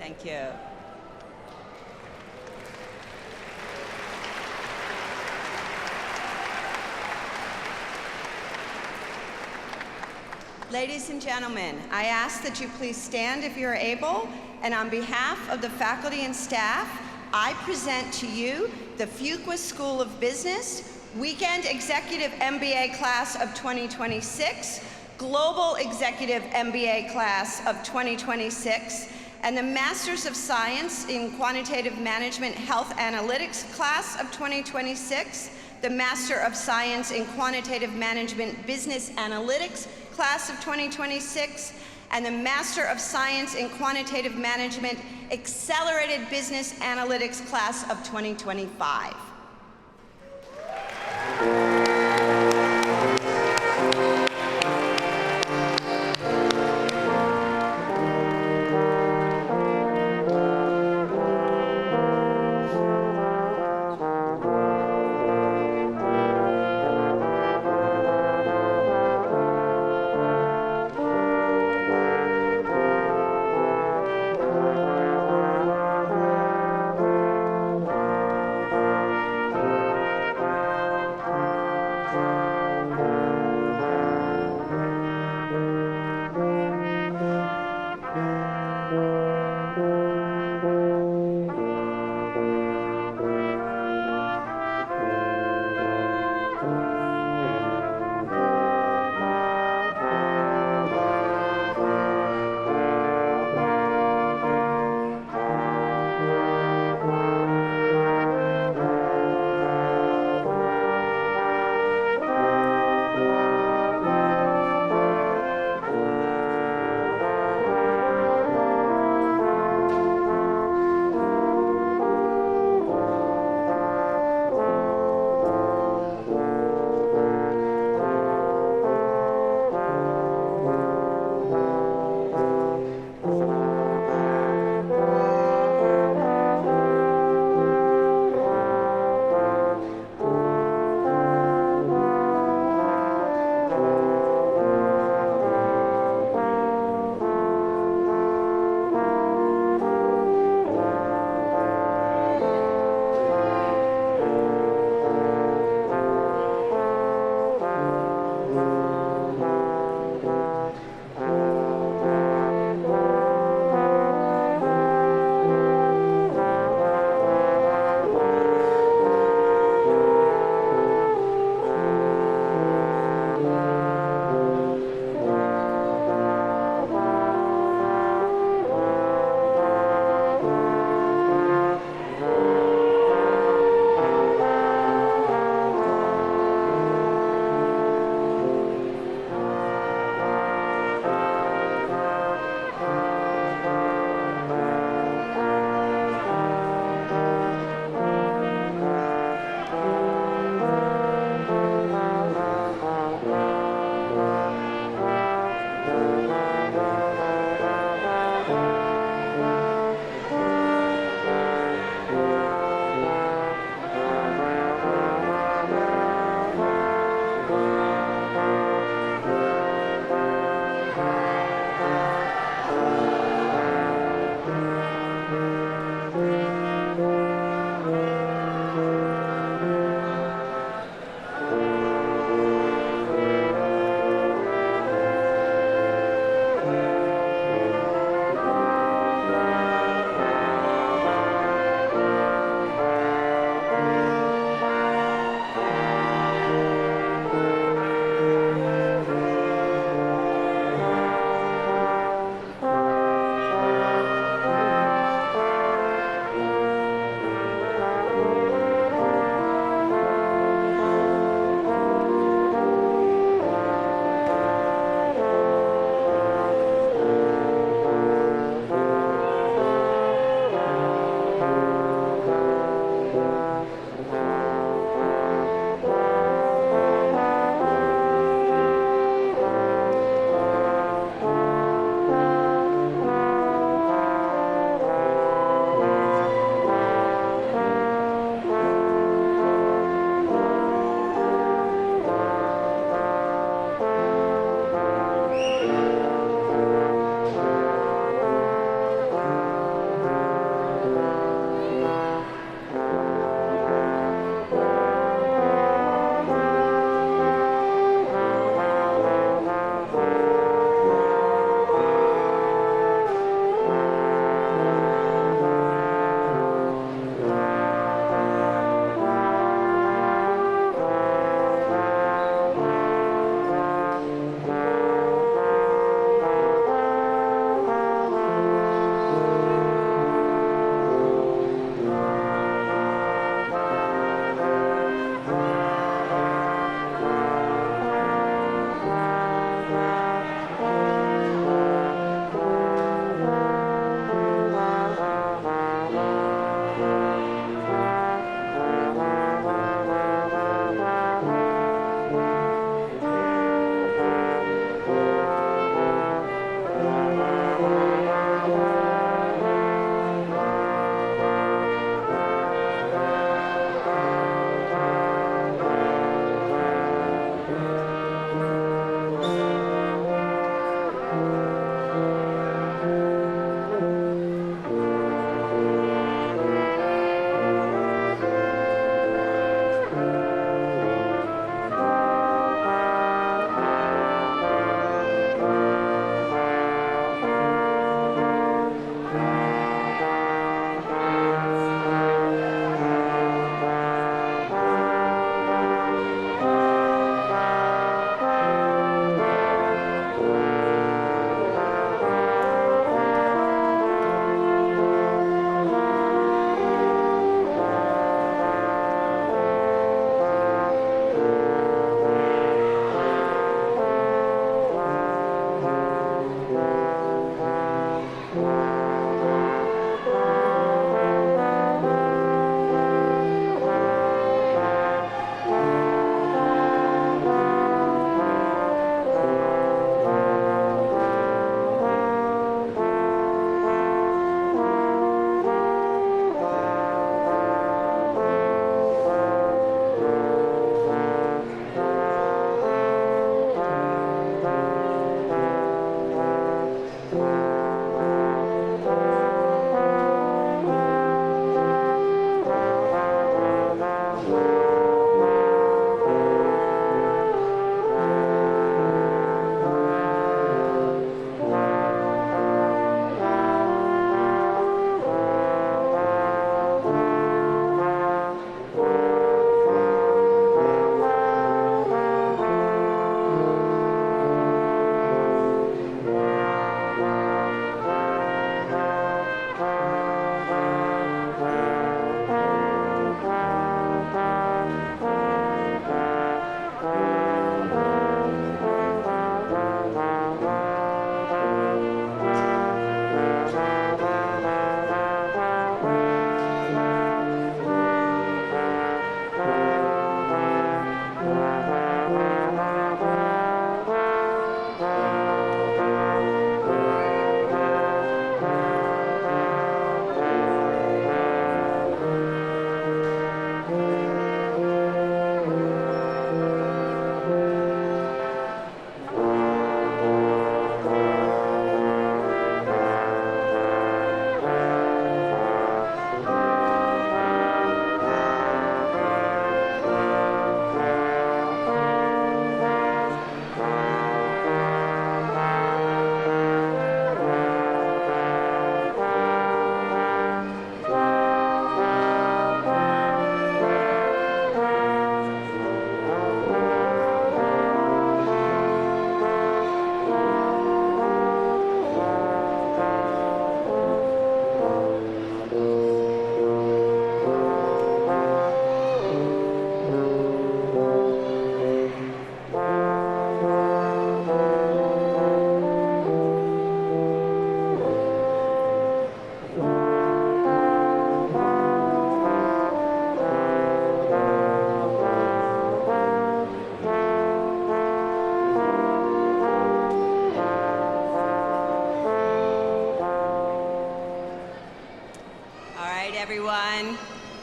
Thank you. Ladies and gentlemen, I ask that you please stand if you're able, and on behalf of the faculty and staff, I present to you the Fuqua School of Business Weekend Executive MBA Class of 2026, Global Executive MBA Class of 2026, and the Masters of Science in Quantitative Management Health Analytics Class of 2026, the Master of Science in Quantitative Management Business Analytics Class of 2026, and the Master of Science in Quantitative Management Accelerated Business Analytics Class of 2025.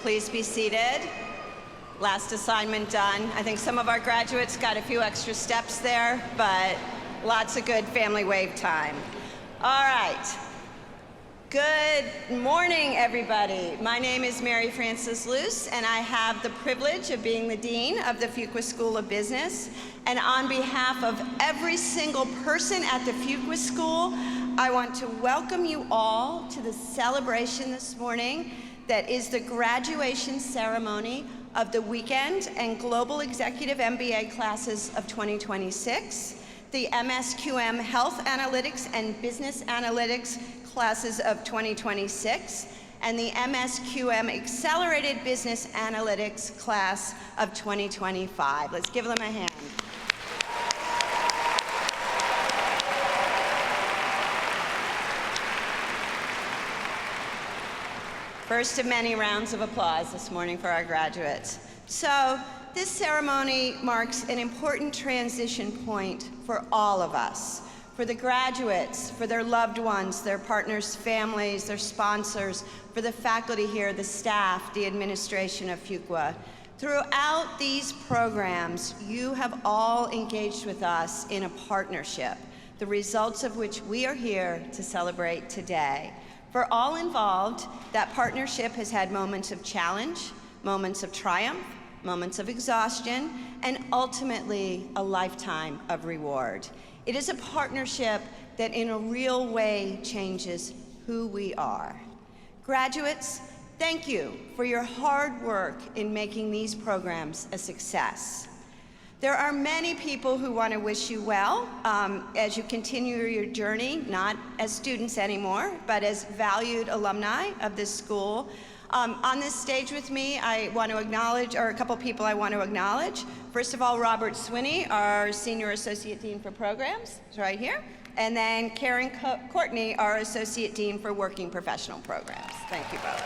Please be seated. Last assignment done. I think some of our graduates got a few extra steps there, but lots of good family wave time. All right. Good morning, everybody. My name is Mary Frances Luce, and I have the privilege of being the Dean of the Fuqua School of Business. And on behalf of every single person at the Fuqua School, I want to welcome you all to the celebration this morning that is the graduation ceremony of the Weekend and Global Executive MBA classes of 2026, the MSQM Health Analytics and Business Analytics classes of 2026, and the MSQM Accelerated Business Analytics class of 2025. Let's give them a hand. First of many rounds of applause this morning for our graduates. So this ceremony marks an important transition point for all of us, for the graduates, for their loved ones, their partners, families, their sponsors, for the faculty here, the staff, the administration of Fuqua. Throughout these programs, you have all engaged with us in a partnership, the results of which we are here to celebrate today. For all involved, that partnership has had moments of challenge, moments of triumph, moments of exhaustion, and ultimately a lifetime of reward. It is a partnership that in a real way changes who we are. Graduates, thank you for your hard work in making these programs a success. There are many people who want to wish you well as you continue your journey, not as students anymore, but as valued alumni of this school. On this stage with me, I want to acknowledge, or a couple people I want to acknowledge. First of all, Robert Swinney, our Senior Associate Dean for Programs, is right here. And then Karen Courtney, our Associate Dean for Working Professional Programs. Thank you both.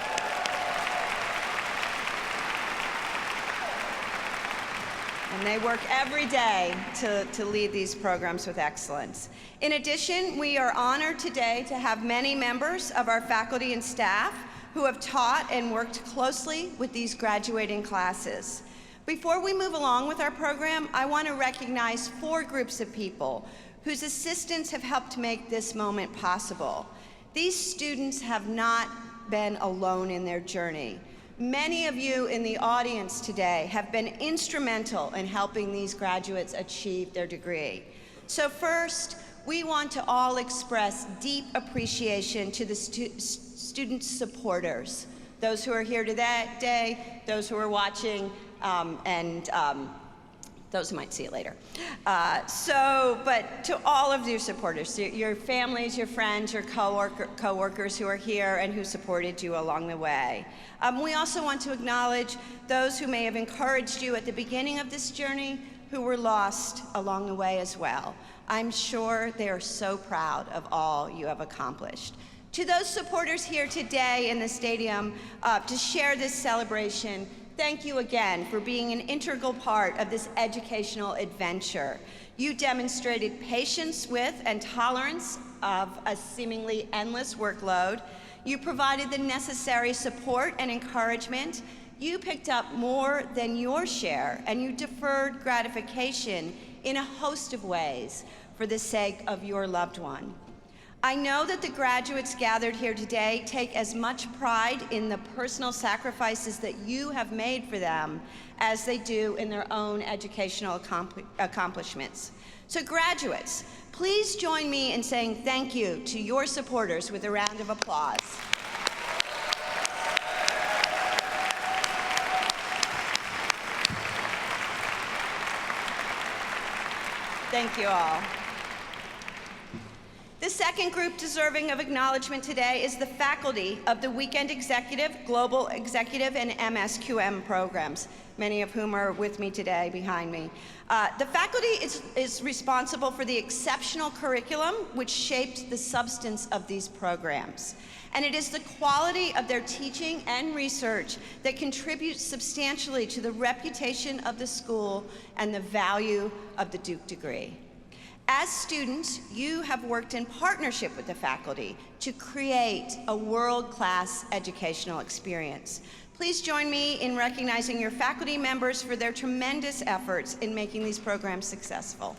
And they work every day to lead these programs with excellence. In addition, we are honored today to have many members of our faculty and staff who have taught and worked closely with these graduating classes. Before we move along with our program, I want to recognize 4 groups of people whose assistance have helped make this moment possible. These students have not been alone in their journey. Many of you in the audience today have been instrumental in helping these graduates achieve their degree. So first, we want to all express deep appreciation to the student supporters, those who are here today, those who are watching, and those who might see it later. But to all of your supporters, your families, your friends, your co-workers who are here and who supported you along the way. We also want to acknowledge those who may have encouraged you at the beginning of this journey, who were lost along the way as well. I'm sure they are so proud of all you have accomplished. To those supporters here today in the stadium to share this celebration, thank you again for being an integral part of this educational adventure. You demonstrated patience with and tolerance of a seemingly endless workload. You provided the necessary support and encouragement. You picked up more than your share, and you deferred gratification in a host of ways for the sake of your loved one. I know that the graduates gathered here today take as much pride in the personal sacrifices that you have made for them as they do in their own educational accomplishments. So graduates, please join me in saying thank you to your supporters with a round of applause. Thank you all. The second group deserving of acknowledgement today is the faculty of the Weekend Executive, Global Executive, and MSQM programs, many of whom are with me today behind me. The faculty is responsible for the exceptional curriculum which shaped the substance of these programs. And it is the quality of their teaching and research that contributes substantially to the reputation of the school and the value of the Duke degree. As students, you have worked in partnership with the faculty to create a world-class educational experience. Please join me in recognizing your faculty members for their tremendous efforts in making these programs successful.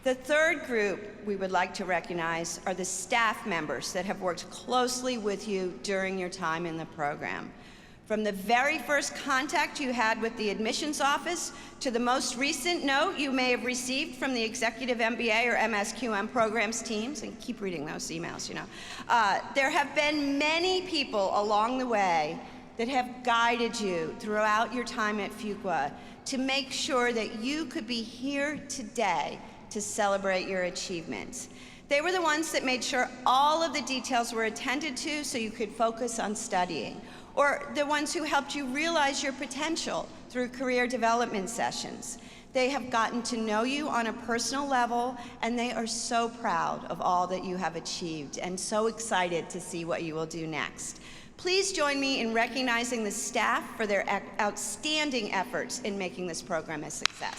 The third group we would like to recognize are the staff members that have worked closely with you during your time in the program. From the very first contact you had with the admissions office to the most recent note you may have received from the Executive MBA or MSQM programs teams, and keep reading those emails, there have been many people along the way that have guided you throughout your time at Fuqua to make sure that you could be here today to celebrate your achievements. They were the ones that made sure all of the details were attended to so you could focus on studying, or the ones who helped you realize your potential through career development sessions. They have gotten to know you on a personal level, and they are so proud of all that you have achieved and so excited to see what you will do next. Please join me in recognizing the staff for their outstanding efforts in making this program a success.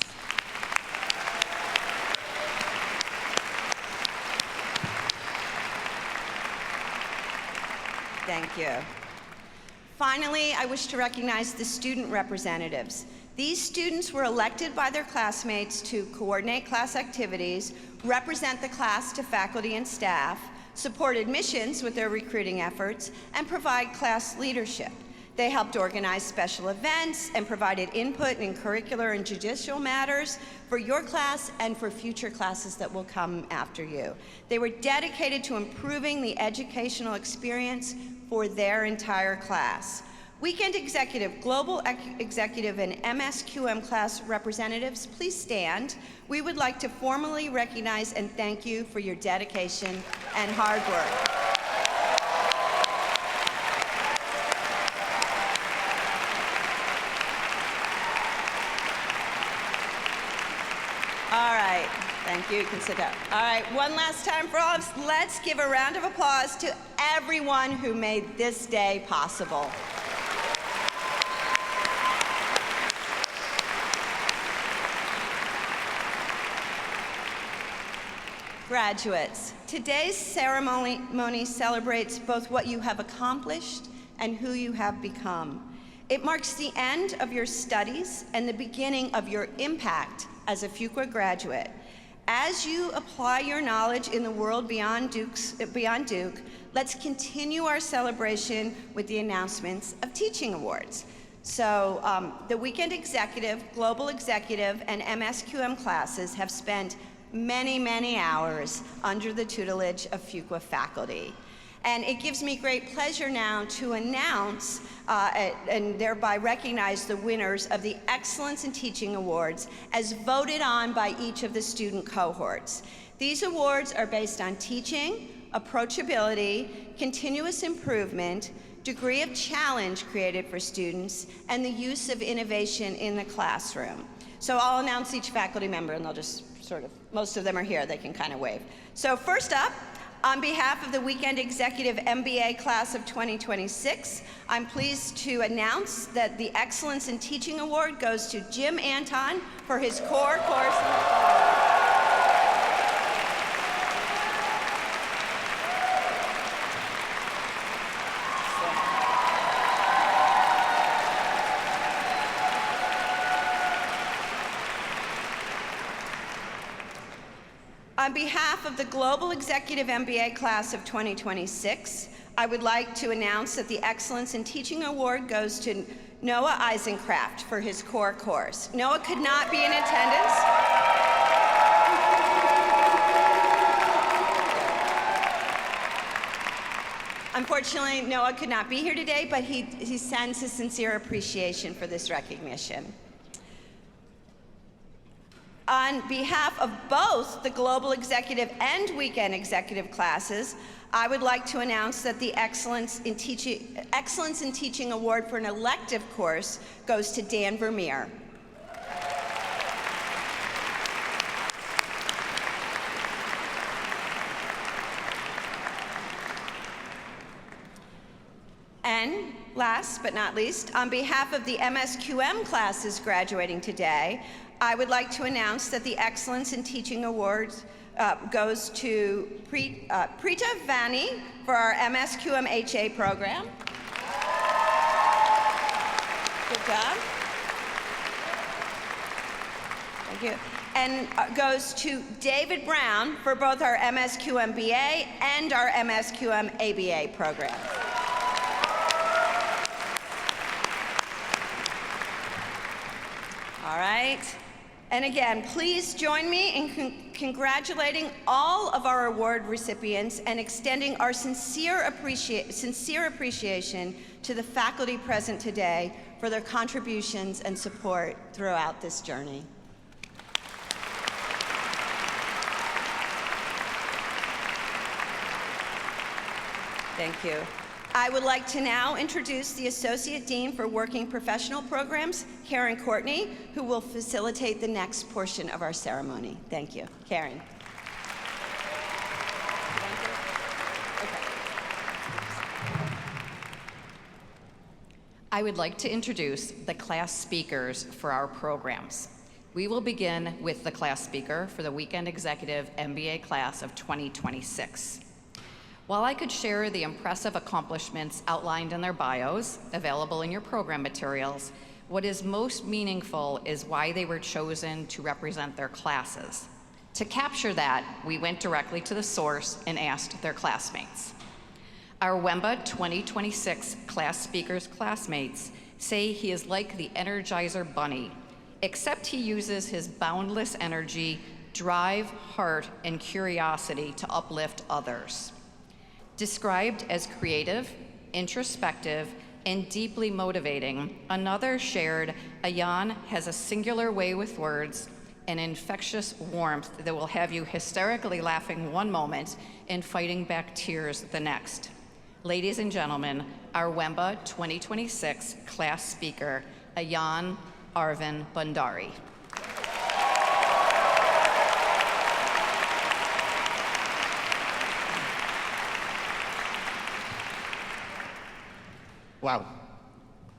Thank you. Finally, I wish to recognize the student representatives. These students were elected by their classmates to coordinate class activities, represent the class to faculty and staff, support admissions with their recruiting efforts, and provide class leadership. They helped organize special events and provided input in curricular and judicial matters for your class and for future classes that will come after you. They were dedicated to improving the educational experience for their entire class. Weekend Executive, Global Executive, and MSQM class representatives, please stand. We would like to formally recognize and thank you for your dedication and hard work. All right, thank you. You can sit down. All right, one last time for all of us, let's give a round of applause to everyone who made this day possible. Graduates, today's ceremony celebrates both what you have accomplished and who you have become. It marks the end of your studies and the beginning of your impact as a Fuqua graduate. As you apply your knowledge in the world beyond Duke, let's continue our celebration with the announcements of teaching awards. So the Weekend Executive, Global Executive, and MSQM classes have spent many, many hours under the tutelage of Fuqua faculty. And it gives me great pleasure now to announce and thereby recognize the winners of the Excellence in Teaching Awards as voted on by each of the student cohorts. These awards are based on teaching, approachability, continuous improvement, degree of challenge created for students, and the use of innovation in the classroom. So I'll announce each faculty member, and they'll just most of them are here, they can kind of wave. So first up, on behalf of the Weekend Executive MBA class of 2026, I'm pleased to announce that the Excellence in Teaching Award goes to Jim Anton for his core course. On behalf of the Global Executive MBA class of 2026, I would like to announce that the Excellence in Teaching Award goes to Noah Eisencraft for his core course. Noah could not be in attendance. Unfortunately, Noah could not be here today, but he sends his sincere appreciation for this recognition. On behalf of both the Global Executive and Weekend Executive classes, I would like to announce that the Excellence in Teaching Award for an elective course goes to Dan Vermeer. And last but not least, on behalf of the MSQM classes graduating today, I would like to announce that the Excellence in Teaching Award goes to Preeta Vani for our MSQM HA program. Good job. Thank you. And goes to David Brown for both our MSQM BA and our MSQM ABA program. All right. And again, please join me in congratulating all of our award recipients and extending our sincere appreciation to the faculty present today for their contributions and support throughout this journey. Thank you. I would like to now introduce the Associate Dean for Working Professional Programs, Karen Courtney, who will facilitate the next portion of our ceremony. Thank you. Karen. Thank you. Okay. I would like to introduce the class speakers for our programs. We will begin with the class speaker for the Weekend Executive MBA class of 2026. While I could share the impressive accomplishments outlined in their bios, available in your program materials, what is most meaningful is why they were chosen to represent their classes. To capture that, we went directly to the source and asked their classmates. Our WEMBA 2026 class speakers' classmates say he is like the Energizer Bunny, except he uses his boundless energy, drive, heart, and curiosity to uplift others. Described as creative, introspective, and deeply motivating, another shared, Ayan has a singular way with words, an infectious warmth that will have you hysterically laughing one moment and fighting back tears the next. Ladies and gentlemen, our WEMBA 2026 class speaker, Ayan Arvin Bhandari. Wow,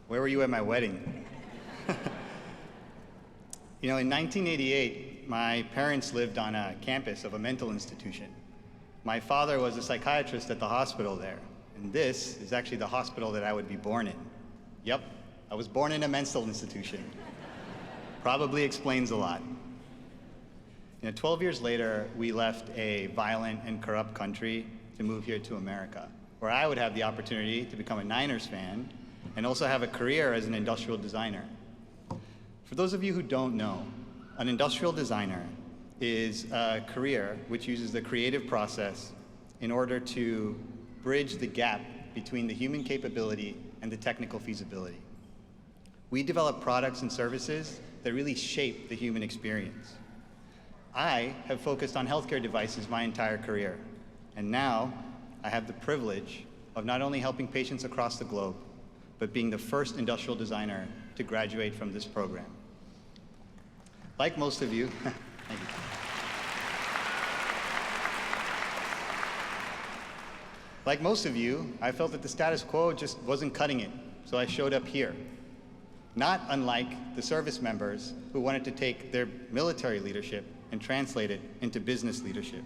where were you at my wedding? You know, in 1988, my parents lived on a campus of a mental institution. My father was a psychiatrist at the hospital there, and this is actually the hospital that I would be born in. Yep, I was born in a mental institution. Probably explains a lot. You know, 12 years later, we left a violent and corrupt country to move here to America, where I would have the opportunity to become a Niners fan and also have a career as an industrial designer. For those of you who don't know, an industrial designer is a career which uses the creative process in order to bridge the gap between the human capability and the technical feasibility. We develop products and services that really shape the human experience. I have focused on healthcare devices my entire career, and now I have the privilege of not only helping patients across the globe, but being the first industrial designer to graduate from this program. Like most of you, thank you. Like most of you, I felt that the status quo just wasn't cutting it, so I showed up here. Not unlike the service members who wanted to take their military leadership and translate it into business leadership.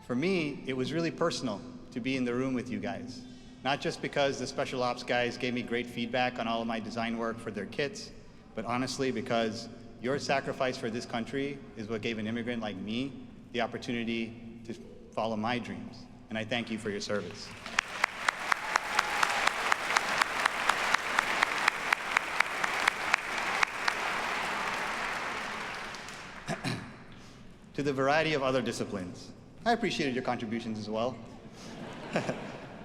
For me, it was really personal to be in the room with you guys. Not just because the special ops guys gave me great feedback on all of my design work for their kits, but honestly because your sacrifice for this country is what gave an immigrant like me the opportunity to follow my dreams. And I thank you for your service. To the variety of other disciplines, I appreciated your contributions as well.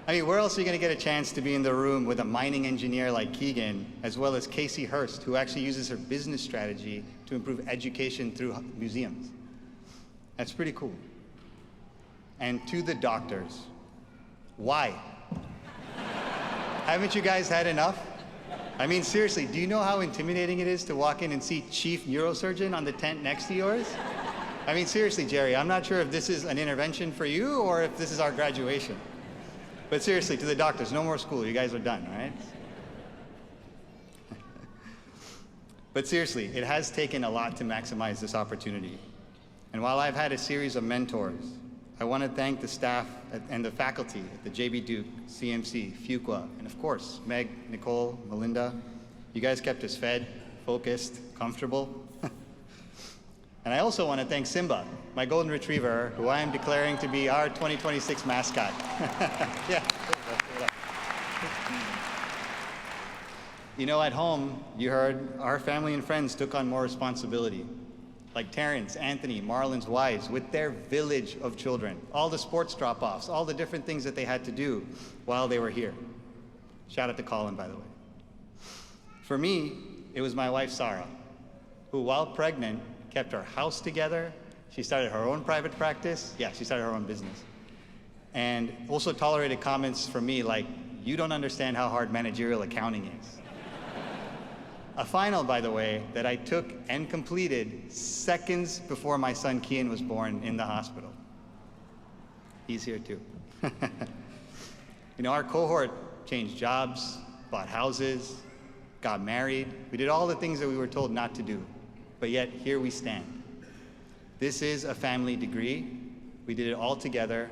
I mean, where else are you going to get a chance to be in the room with a mining engineer like Keegan, as well as Casey Hurst, who actually uses her business strategy to improve education through museums? That's pretty cool. And to the doctors, why? Haven't you guys had enough? I mean, seriously, do you know how intimidating it is to walk in and see Chief Neurosurgeon on the tent next to yours? I mean, seriously, Jerry, I'm not sure if this is an intervention for you or if this is our graduation. But seriously, to the doctors, no more school. You guys are done, right? But seriously, it has taken a lot to maximize this opportunity. And while I've had a series of mentors, I want to thank the staff and the faculty at the JB Duke, CMC, Fuqua, and of course, Meg, Nicole, Melinda. You guys kept us fed, focused, comfortable. And I also want to thank Simba, my golden retriever, who I am declaring to be our 2026 mascot. Yeah. You know, at home, you heard our family and friends took on more responsibility. Like Terrence, Anthony, Marlon's wives, with their village of children, all the sports drop-offs, all the different things that they had to do while they were here. Shout out to Colin, by the way. For me, it was my wife, Sarah, who, while pregnant, kept her house together. She started her own private practice. Yeah, she started her own business. And also tolerated comments from me like, you don't understand how hard managerial accounting is. A final, by the way, that I took and completed seconds before my son Kian was born in the hospital. He's here too. You know, our cohort changed jobs, bought houses, got married. We did all the things that we were told not to do, but yet here we stand. This is a family degree. We did it all together,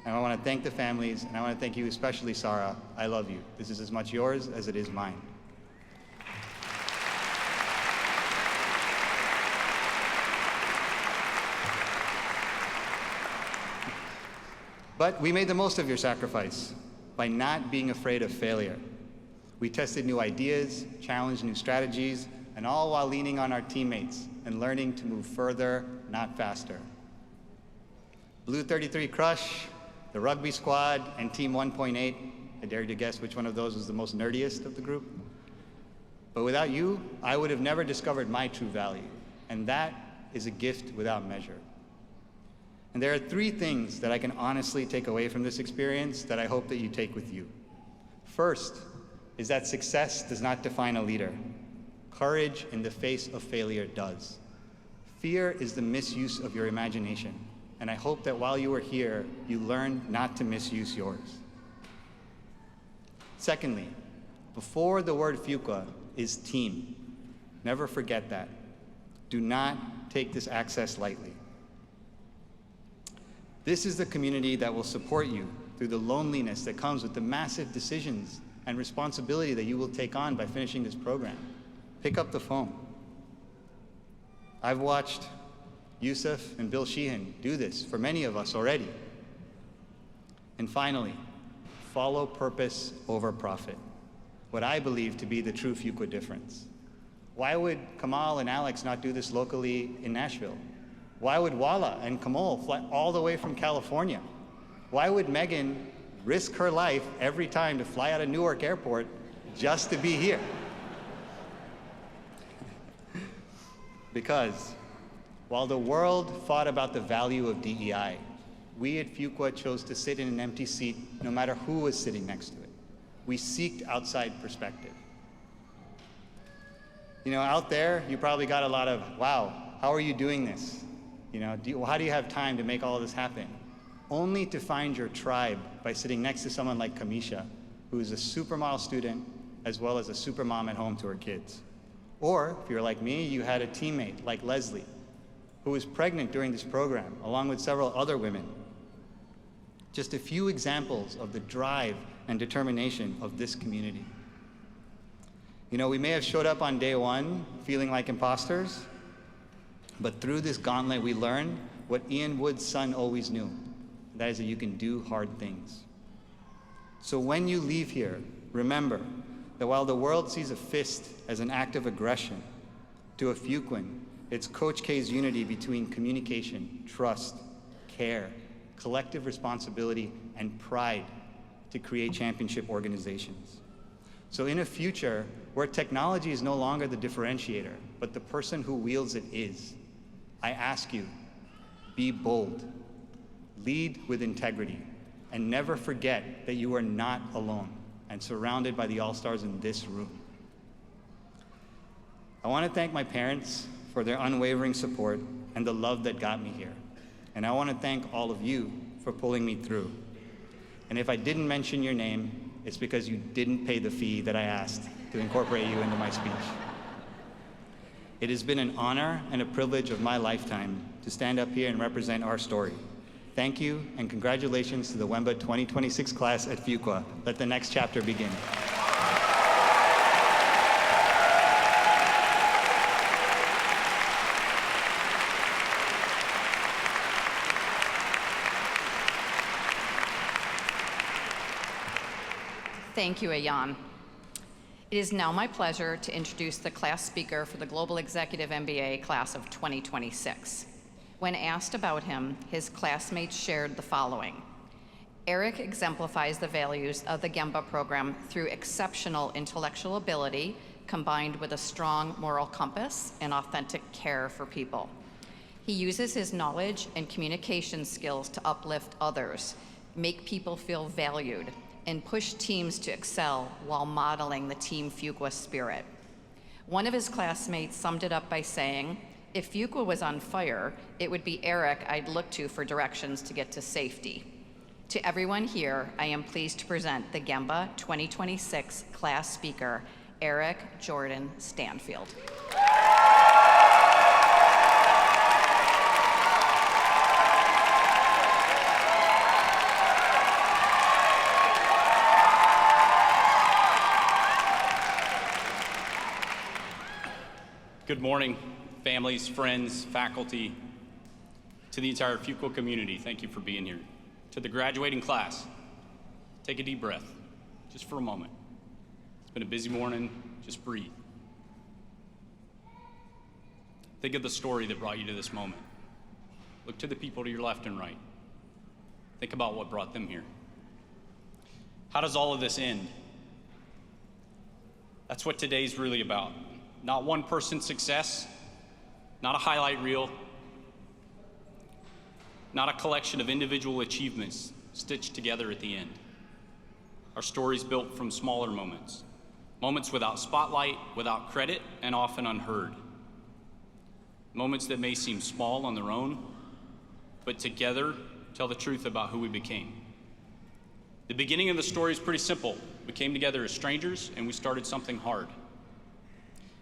and I want to thank the families, and I want to thank you, especially Sarah. I love you. This is as much yours as it is mine. But we made the most of your sacrifice by not being afraid of failure. We tested new ideas, challenged new strategies, and all while leaning on our teammates and learning to move further, not faster. Blue 33 Crush, the rugby squad, and Team 1.8, I dare you to guess which one of those was the most nerdiest of the group. But without you, I would have never discovered my true value, and that is a gift without measure. And there are three things that I can honestly take away from this experience that I hope that you take with you. First is that success does not define a leader. Courage in the face of failure does. Fear is the misuse of your imagination, and I hope that while you are here, you learn not to misuse yours. Secondly, before the word Fuqua is team. Never forget that. Do not take this access lightly. This is the community that will support you through the loneliness that comes with the massive decisions and responsibility that you will take on by finishing this program. Pick up the phone. I've watched Yusuf and Bill Sheehan do this for many of us already. And finally, follow purpose over profit, what I believe to be the true Fuqua difference. Why would Kamal and Alex not do this locally in Nashville? Why would Wala and Kamal fly all the way from California? Why would Megan risk her life every time to fly out of Newark Airport just to be here? Because while the world fought about the value of DEI, we at Fuqua chose to sit in an empty seat no matter who was sitting next to it. We seeked outside perspective. You know, out there, you probably got a lot of, wow, how are you doing this? You know, how do you have time to make all of this happen? Only to find your tribe by sitting next to someone like Kamisha, who is a supermodel student as well as a super mom at home to her kids. Or, if you're like me, you had a teammate like Leslie, who was pregnant during this program, along with several other women. Just a few examples of the drive and determination of this community. You know, we may have showed up on day one feeling like imposters, but through this gauntlet, we learned what Ian Wood's son always knew. That is that you can do hard things. So when you leave here, remember that while the world sees a fist as an act of aggression, to a Fuquan, it's Coach K's unity between communication, trust, care, collective responsibility, and pride to create championship organizations. So in a future where technology is no longer the differentiator, but the person who wields it is, I ask you, be bold, lead with integrity, and never forget that you are not alone and surrounded by the all-stars in this room. I want to thank my parents for their unwavering support and the love that got me here. And I want to thank all of you for pulling me through. And if I didn't mention your name, it's because you didn't pay the fee that I asked to incorporate you into my speech. It has been an honor and a privilege of my lifetime to stand up here and represent our story. Thank you, and congratulations to the WEMBA 2026 class at Fuqua. Let the next chapter begin. Thank you, Ayan. It is now my pleasure to introduce the class speaker for the Global Executive MBA class of 2026. When asked about him, his classmates shared the following. Eric exemplifies the values of the Gemba program through exceptional intellectual ability combined with a strong moral compass and authentic care for people. He uses his knowledge and communication skills to uplift others, make people feel valued, and push teams to excel while modeling the Team Fuqua spirit. One of his classmates summed it up by saying, if Fuqua was on fire, it would be Eric I'd look to for directions to get to safety. To everyone here, I am pleased to present the Gemba 2026 class speaker, Eric Jordan Stanfield. Good morning, families, friends, faculty, to the entire Fuqua community. Thank you for being here. To the graduating class, take a deep breath, just for a moment. It's been a busy morning, just breathe. Think of the story that brought you to this moment. Look to the people to your left and right. Think about what brought them here. How does all of this end? That's what today's really about. Not one person's success, not a highlight reel, not a collection of individual achievements stitched together at the end. Our story's built from smaller moments, moments without spotlight, without credit, and often unheard. Moments that may seem small on their own, but together tell the truth about who we became. The beginning of the story is pretty simple. We came together as strangers and we started something hard.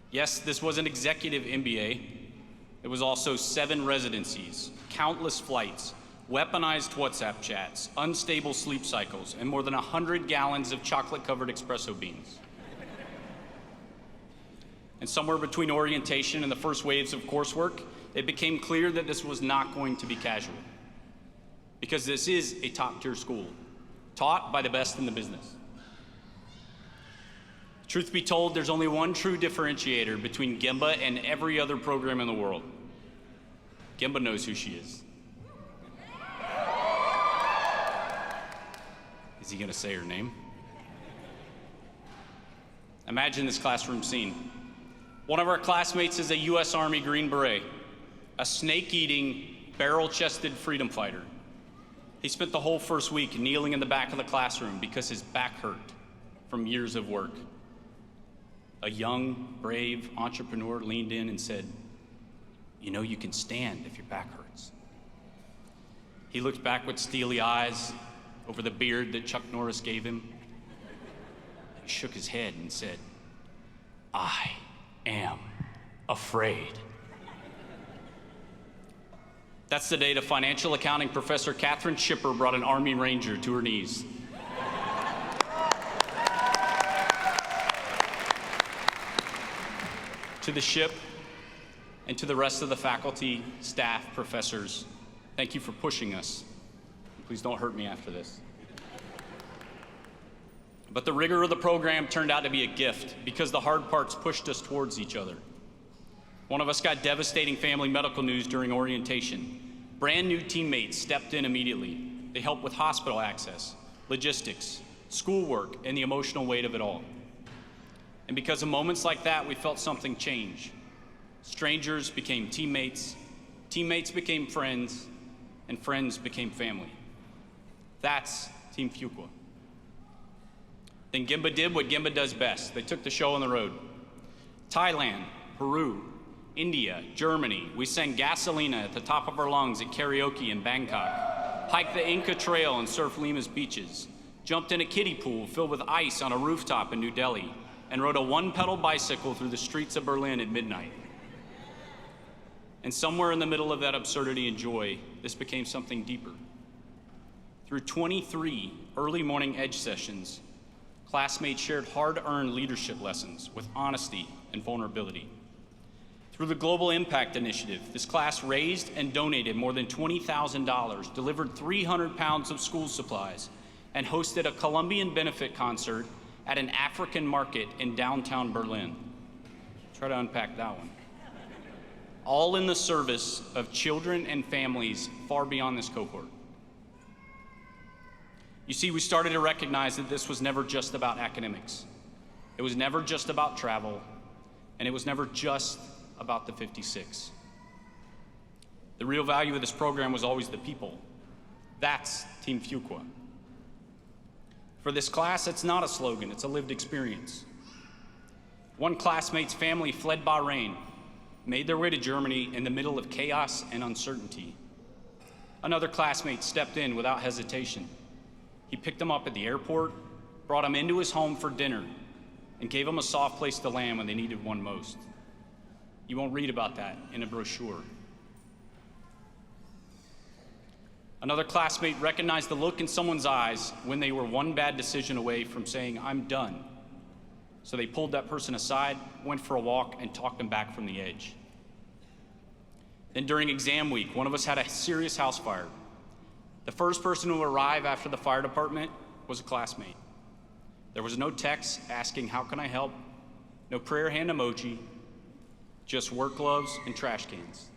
Yes, this was an executive MBA. It was also 7 residencies, countless flights, weaponized WhatsApp chats, unstable sleep cycles, and more than 100 gallons of chocolate-covered espresso beans. And somewhere between orientation and the first waves of coursework, it became clear that this was not going to be casual. Because this is a top-tier school, taught by the best in the business. Truth be told, there's only one true differentiator between Gemba and every other program in the world. Gemba knows who she is. Is he gonna say her name? Imagine this classroom scene. One of our classmates is a US Army Green Beret, a snake-eating, barrel-chested freedom fighter. He spent the whole first week kneeling in the back of the classroom because his back hurt from years of work. A young, brave entrepreneur leaned in and said, "You know you can stand if your back hurts." He looked back with steely eyes over the beard that Chuck Norris gave him. He shook his head and said, "I am afraid." That's the day the financial accounting professor Catherine Schipper brought an Army Ranger to her knees. To the ship and to the rest of the faculty, staff, professors, thank you for pushing us. Please don't hurt me after this. But the rigor of the program turned out to be a gift because the hard parts pushed us towards each other. One of us got devastating family medical news during orientation. Brand new teammates stepped in immediately. They helped with hospital access, logistics, schoolwork, and the emotional weight of it all. And because of moments like that, we felt something change. Strangers became teammates, teammates became friends, and friends became family. That's Team Fuqua. Then Gemba did what Gemba does best. They took the show on the road. Thailand, Peru, India, Germany. We sang Gasolina at the top of our lungs at karaoke in Bangkok, hiked the Inca Trail and surfed Lima's beaches, jumped in a kiddie pool filled with ice on a rooftop in New Delhi, and rode a one-pedal bicycle through the streets of Berlin at midnight. And somewhere in the middle of that absurdity and joy, this became something deeper. Through 23 early morning edge sessions, classmates shared hard-earned leadership lessons with honesty and vulnerability. Through the Global Impact Initiative, this class raised and donated more than $20,000, delivered 300 pounds of school supplies, and hosted a Colombian benefit concert at an African market in downtown Berlin. Try to unpack that one. All in the service of children and families far beyond this cohort. You see, we started to recognize that this was never just about academics. It was never just about travel, and it was never just about the 56. The real value of this program was always the people. That's Team Fuqua. For this class, it's not a slogan, it's a lived experience. One classmate's family fled Bahrain, made their way to Germany in the middle of chaos and uncertainty. Another classmate stepped in without hesitation. He picked them up at the airport, brought them into his home for dinner, and gave them a soft place to land when they needed one most. You won't read about that in a brochure. Another classmate recognized the look in someone's eyes when they were one bad decision away from saying, "I'm done." So they pulled that person aside, went for a walk, and talked them back from the edge. Then during exam week, one of us had a serious house fire. The first person to arrive after the fire department was a classmate. There was no text asking, "How can I help?" No prayer hand emoji, just work gloves and trash cans.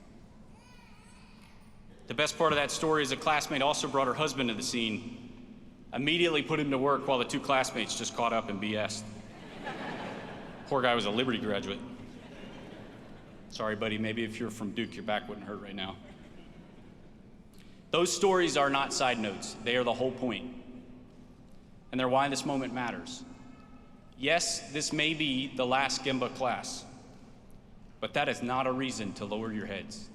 The best part of that story is a classmate also brought her husband to the scene, immediately put him to work while the two classmates just caught up and BS'd. Poor guy was a Liberty graduate. Sorry, buddy, maybe if you're from Duke, your back wouldn't hurt right now. Those stories are not side notes. They are the whole point. And they're why this moment matters. Yes, this may be the last Gemba class, but that is not a reason to lower your heads.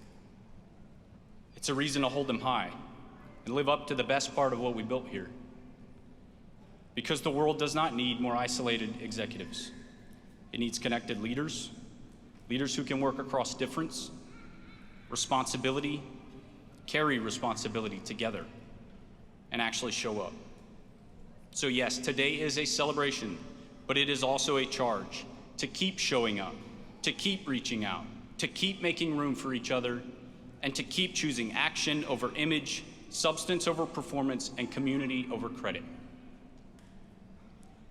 It's a reason to hold them high and live up to the best part of what we built here. Because the world does not need more isolated executives. It needs connected leaders, leaders who can work across difference, responsibility, carry responsibility together, and actually show up. So yes, today is a celebration, but it is also a charge to keep showing up, to keep reaching out, to keep making room for each other, and to keep choosing action over image, substance over performance, and community over credit.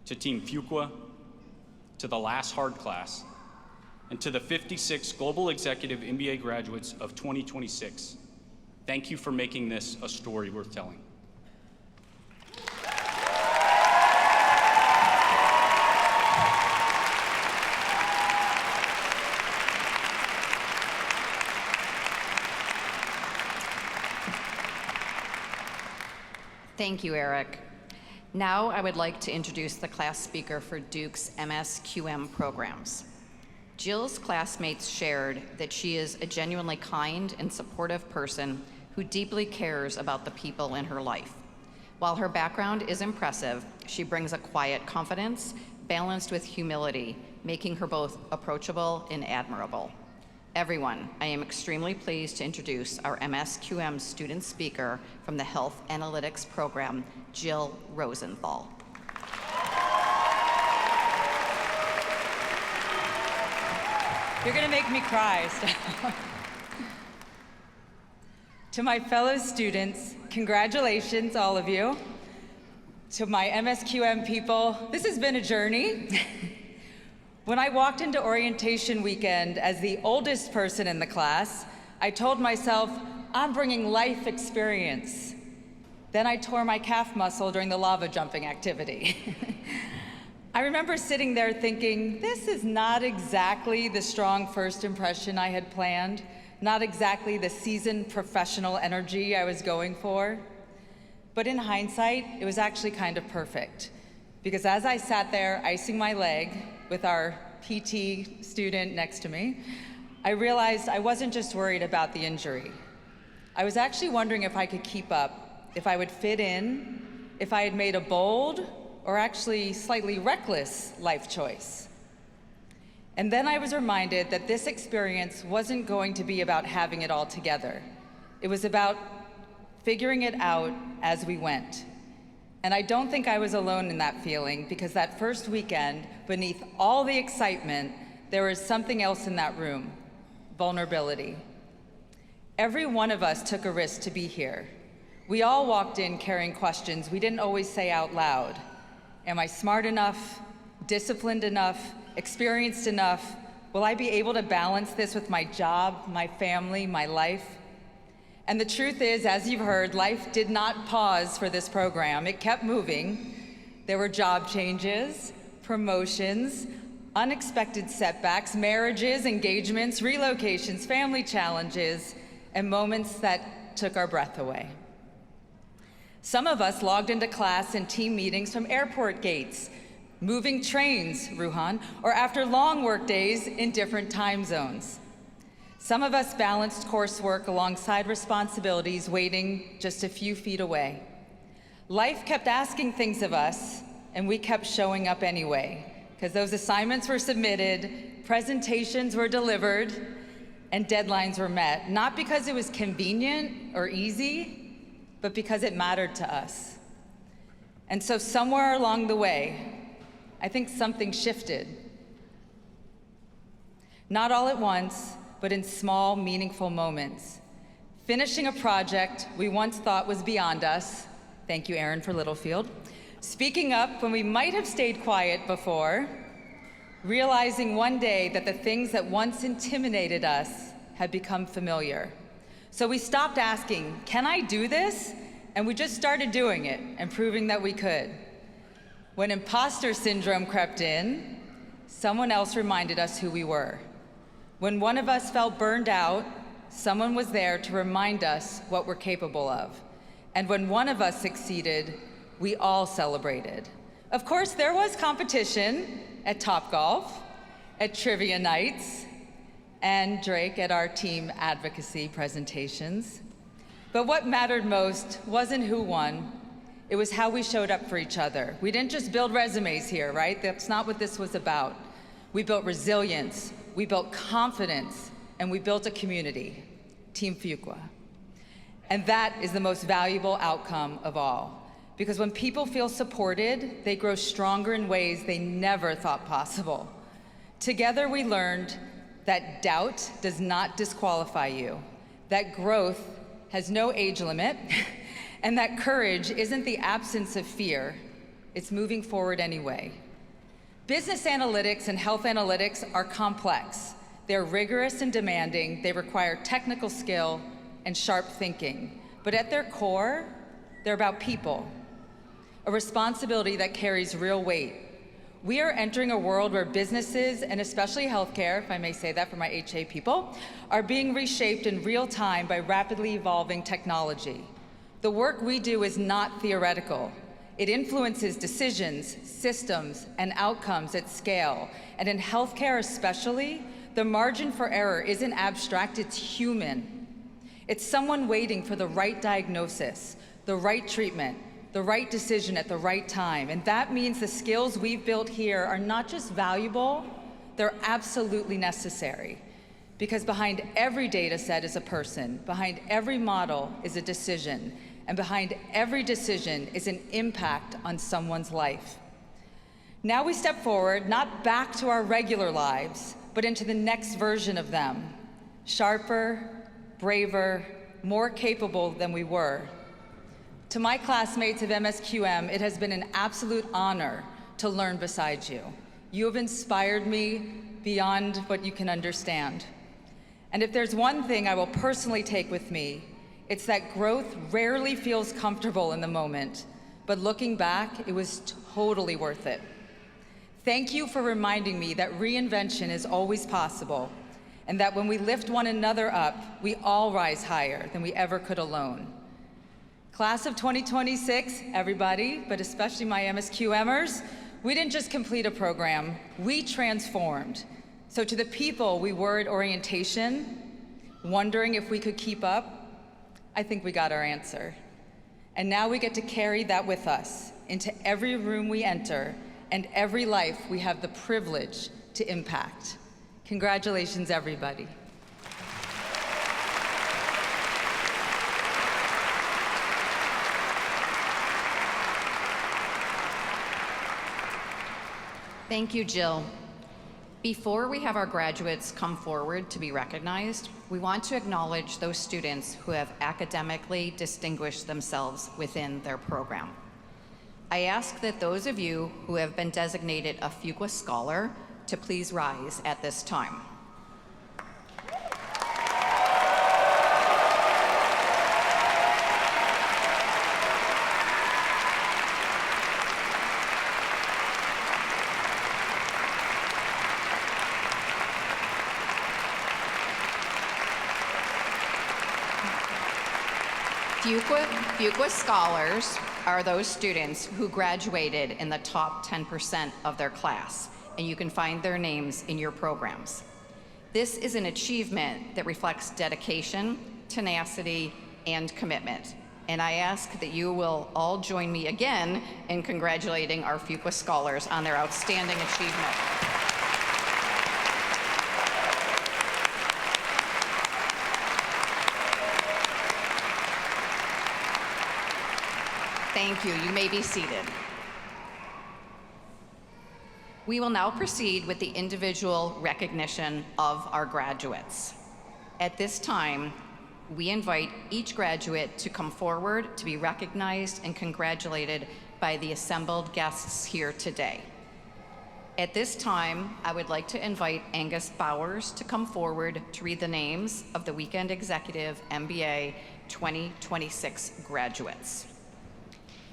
To Team Fuqua, to the last hard class, and to the 56 Global Executive MBA graduates of 2026, thank you for making this a story worth telling. Thank you, Eric. Now I would like to introduce the class speaker for Duke's MSQM programs. Jill's classmates shared that she is a genuinely kind and supportive person who deeply cares about the people in her life. While her background is impressive, she brings a quiet confidence balanced with humility, making her both approachable and admirable. Everyone, I am extremely pleased to introduce our MSQM student speaker from the Health Analytics program, Jill Rosenthal. You're gonna make me cry. To my fellow students, congratulations, all of you. To my MSQM people, this has been a journey. When I walked into orientation weekend as the oldest person in the class, I told myself, I'm bringing life experience. Then I tore my calf muscle during the lava jumping activity. I remember sitting there thinking, this is not exactly the strong first impression I had planned, not exactly the seasoned professional energy I was going for. But in hindsight, it was actually kind of perfect. Because as I sat there icing my leg with our PT student next to me, I realized I wasn't just worried about the injury. I was actually wondering if I could keep up, if I would fit in, if I had made a bold or actually slightly reckless life choice. And then I was reminded that this experience wasn't going to be about having it all together. It was about figuring it out as we went. And I don't think I was alone in that feeling, because that first weekend, beneath all the excitement, there was something else in that room: vulnerability. Every one of us took a risk to be here. We all walked in carrying questions we didn't always say out loud. Am I smart enough, disciplined enough, experienced enough? Will I be able to balance this with my job, my family, my life? And the truth is, as you've heard, life did not pause for this program. It kept moving. There were job changes, promotions, unexpected setbacks, marriages, engagements, relocations, family challenges, and moments that took our breath away. Some of us logged into class and team meetings from airport gates, moving trains, Ruhan, or after long work days in different time zones. Some of us balanced coursework alongside responsibilities waiting just a few feet away. Life kept asking things of us, and we kept showing up anyway, because those assignments were submitted, presentations were delivered, and deadlines were met, not because it was convenient or easy, but because it mattered to us. And so somewhere along the way, I think something shifted. Not all at once, but in small, meaningful moments. Finishing a project we once thought was beyond us. Thank you, Aaron, for Littlefield. Speaking up when we might have stayed quiet before. Realizing one day that the things that once intimidated us had become familiar. So we stopped asking, can I do this? And we just started doing it and proving that we could. When imposter syndrome crept in, someone else reminded us who we were. When one of us felt burned out, someone was there to remind us what we're capable of. And when one of us succeeded, we all celebrated. Of course, there was competition at Topgolf, at trivia nights, and Drake at our team advocacy presentations. But what mattered most wasn't who won, it was how we showed up for each other. We didn't just build resumes here, right? That's not what this was about. We built resilience, we built confidence, and we built a community, Team Fuqua. And that is the most valuable outcome of all. Because when people feel supported, they grow stronger in ways they never thought possible. Together we learned that doubt does not disqualify you, that growth has no age limit, and that courage isn't the absence of fear, it's moving forward anyway. Business analytics and health analytics are complex. They're rigorous and demanding. They require technical skill and sharp thinking. But at their core, they're about people, a responsibility that carries real weight. We are entering a world where businesses, and especially healthcare, if I may say that for my HA people, are being reshaped in real time by rapidly evolving technology. The work we do is not theoretical. It influences decisions, systems, and outcomes at scale. And in healthcare especially, the margin for error isn't abstract, it's human. It's someone waiting for the right diagnosis, the right treatment, the right decision at the right time. And that means the skills we've built here are not just valuable, they're absolutely necessary. Because behind every data set is a person, behind every model is a decision, and behind every decision is an impact on someone's life. Now we step forward, not back to our regular lives, but into the next version of them. Sharper, braver, more capable than we were. To my classmates of MSQM, it has been an absolute honor to learn beside you. You have inspired me beyond what you can understand. And if there's one thing I will personally take with me, it's that growth rarely feels comfortable in the moment, but looking back, it was totally worth it. Thank you for reminding me that reinvention is always possible, and that when we lift one another up, we all rise higher than we ever could alone. Class of 2026, everybody, but especially my MSQMers, we didn't just complete a program, we transformed. So to the people we were at orientation, wondering if we could keep up, I think we got our answer. And now we get to carry that with us into every room we enter and every life we have the privilege to impact. Congratulations, everybody. Thank you, Jill. Before we have our graduates come forward to be recognized, we want to acknowledge those students who have academically distinguished themselves within their program. I ask that those of you who have been designated a Fuqua Scholar to please rise at this time. Fuqua Scholars are those students who graduated in the top 10% of their class, and you can find their names in your programs. This is an achievement that reflects dedication, tenacity, and commitment. And I ask that you will all join me again in congratulating our Fuqua Scholars on their outstanding achievement. Thank you. You may be seated. We will now proceed with the individual recognition of our graduates. At this time, we invite each graduate to come forward to be recognized and congratulated by the assembled guests here today. At this time, I would like to invite Angus Bowers to come forward to read the names of the Weekend Executive MBA 2026 graduates.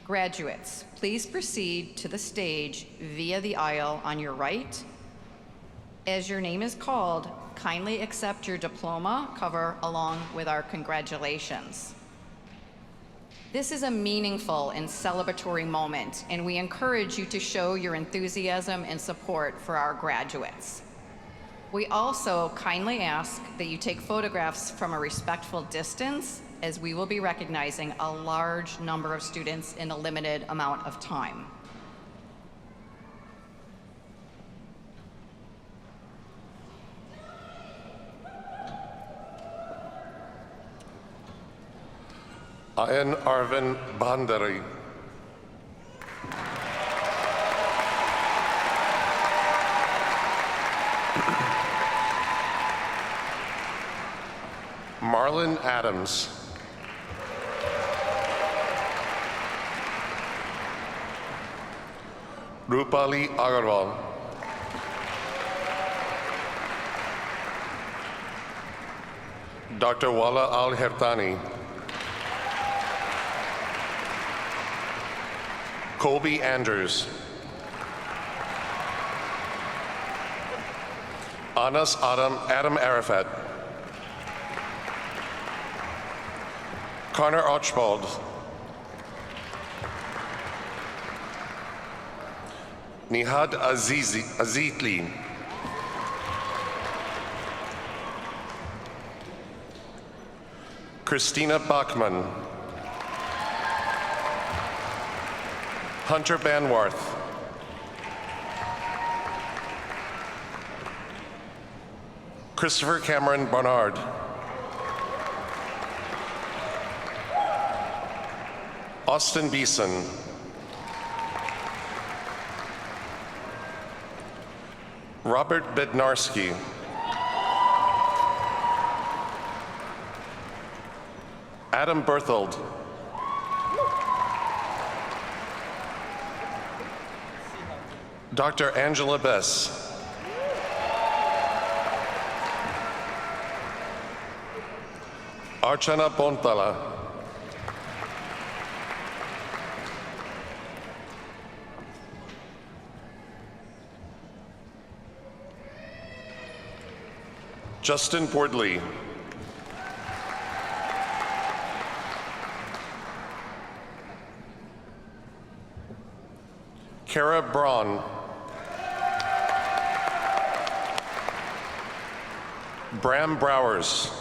Graduates, please proceed to the stage via the aisle on your right. As your name is called, kindly accept your diploma cover along with our congratulations. This is a meaningful and celebratory moment, and we encourage you to show your enthusiasm and support for our graduates. We also kindly ask that you take photographs from a respectful distance, as we will be recognizing a large number of students in a limited amount of time. Ayan Arvin Bandari. Marlon Adams. Rupali Agarwal. Dr. Wala Al-Hertani. Colby Andrews. Anas Adam Arafat. Connor Archibald. Nihad Azitli. Christina Bachman. Hunter Banwarth. Christopher Cameron Barnard. Austin Beeson. Robert Bednarski. Adam Berthold. Dr. Angela Bess. Archana Bontala. Justin Bordley. Kara Braun. Bram Browers.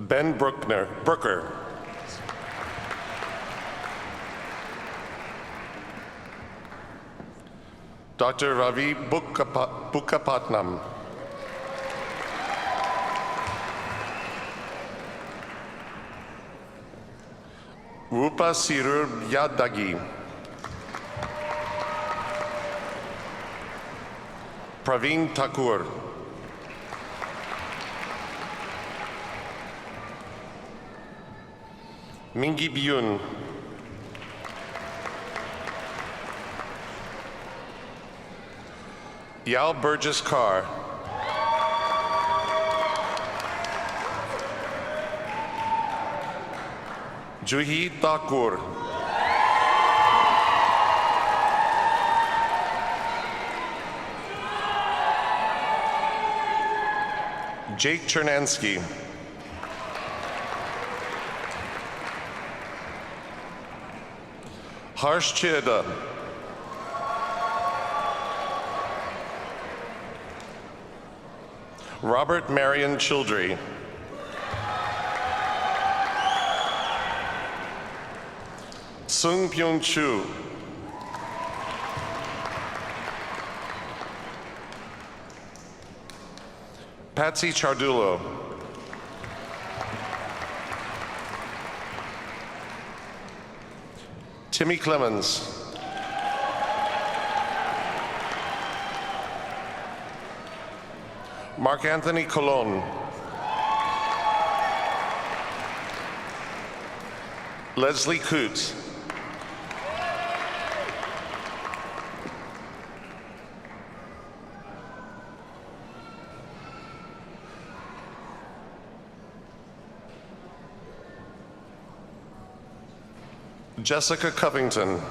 Ben Brooker. Dr. Ravi Bukkapatnam. Rupa Sirur Yadagi. Praveen Thakur. Mingi Byun. Yao Burgess Carr. Juhi Thakur. Jake Chernansky. Harsh Chida. Robert Marion Childry. Sung Pyung Chu. Patsy Chardulo. Timmy Clemens. Mark Anthony Colon. Leslie Coots. Jessica Covington.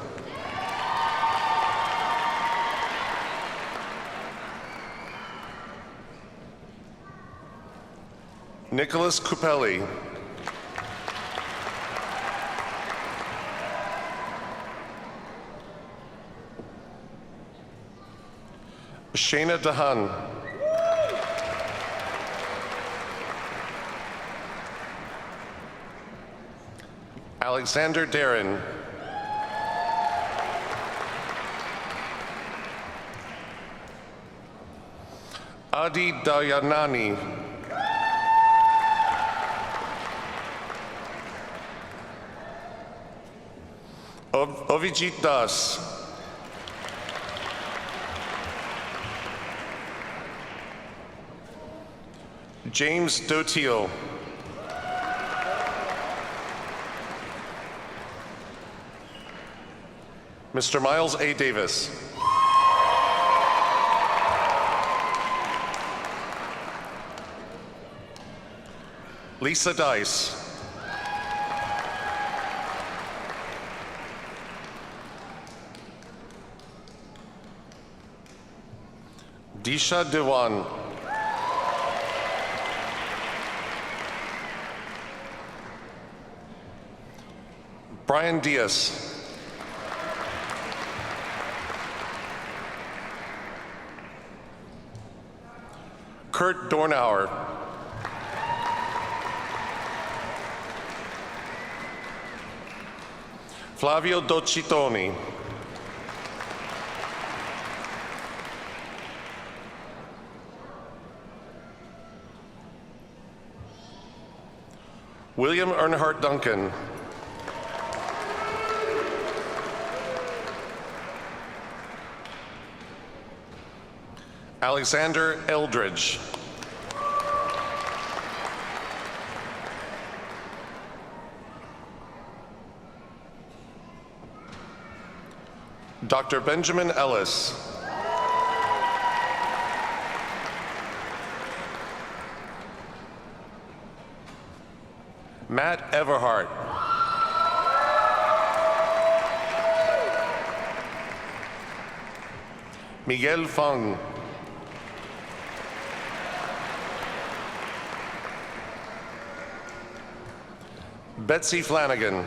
Nicholas Cupelli. Shayna Dahan. Alexander Darren. Adi Dayanani. Ovijit Das. James Dotiel. Mr. Miles A. Davis. Lisa Dice. Disha Dewan. Brian Diaz. Kurt Dornauer. Flavio Docitoni. William Earnhardt Duncan. Alexander Eldridge. Dr. Benjamin Ellis. Matt Everhart. Miguel Fung. Betsy Flanagan.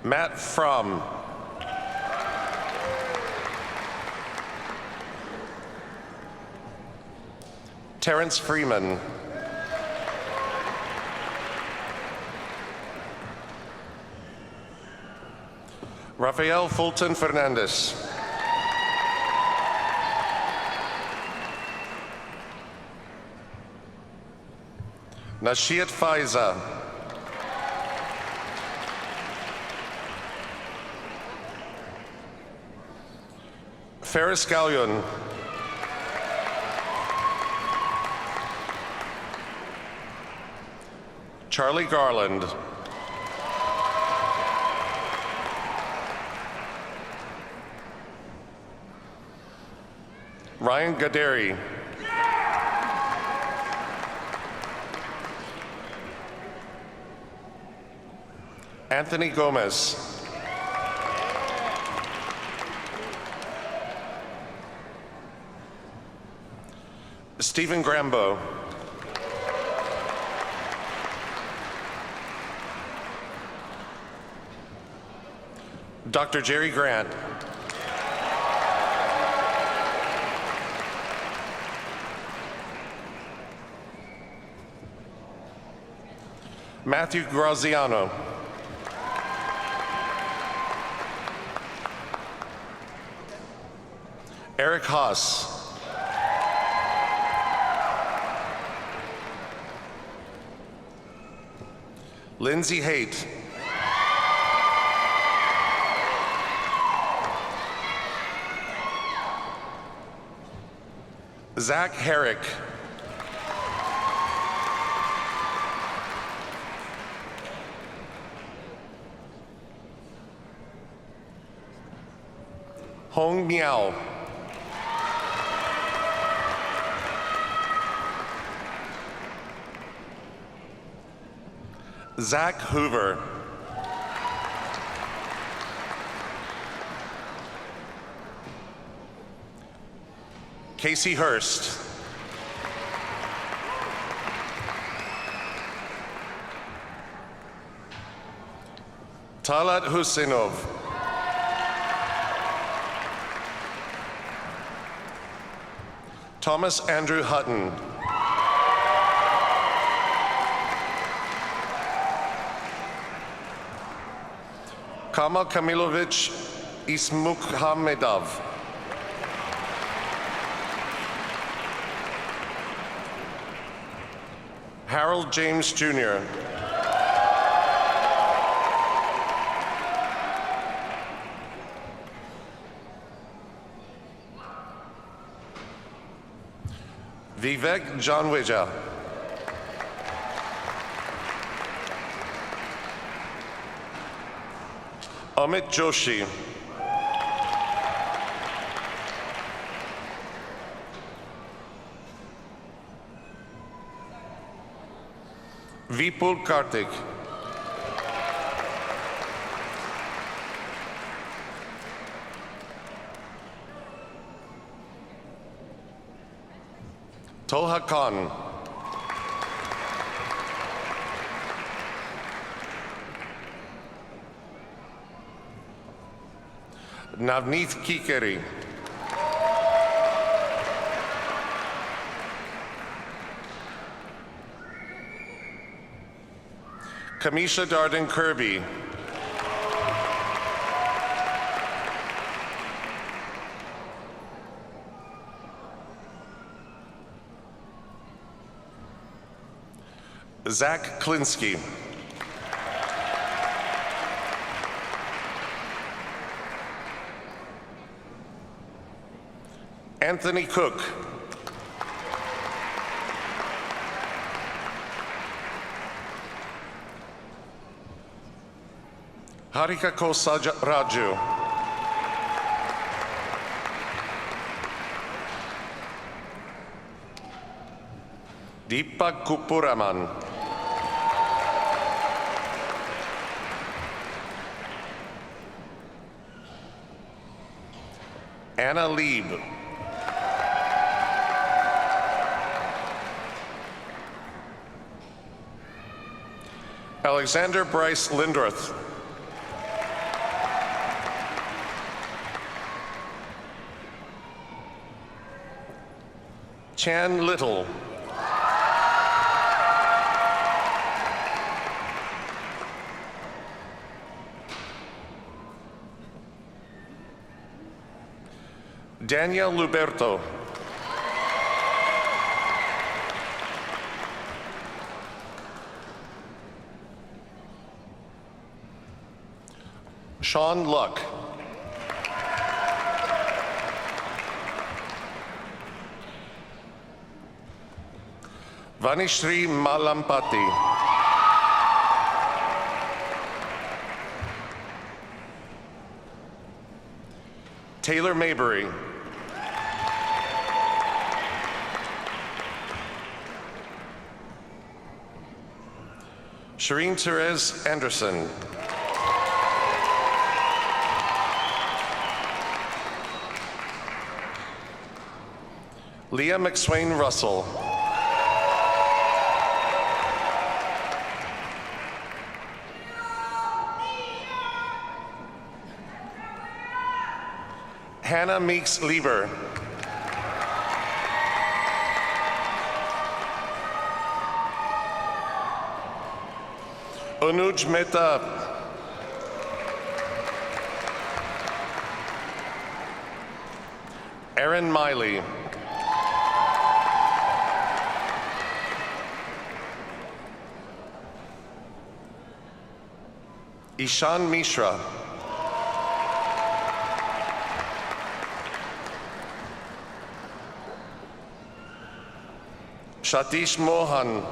Matt Fromm. Terrence Freeman. Rafael Fulton Fernandez. Nashiat Faiza. Ferris Gallion. Charlie Garland. Ryan Gaderi. Anthony Gomez. Stephen Grambo. Dr. Jerry Grant. Matthew Graziano. Eric Haas. Lindsay Haight. Zach Herrick. Hong Miao. Zach Hoover. Casey Hurst. Talat Husinov. Thomas Andrew Hutton. Kamal Kamilovich Ismukhamedov. Harold James Jr. Vivek Janweja. Amit Joshi. Vipul Kartik. Toha Khan. Navneet Kikeri. Kamisha Darden Kirby. Zach Klinsky. Anthony Cook. Harika Kosaraju. Deepak Kupuraman. Anna Lieb. Alexander Bryce Lindroth. Chan Little. Daniel Luberto. Sean Luck. Vanishri Malampati. Taylor Maybury. Shireen Therese Anderson. Leah McSwain Russell. Hannah Meeks Lieber. Anuj Mehta. Aaron Miley. Ishan Mishra. Shatish Mohan.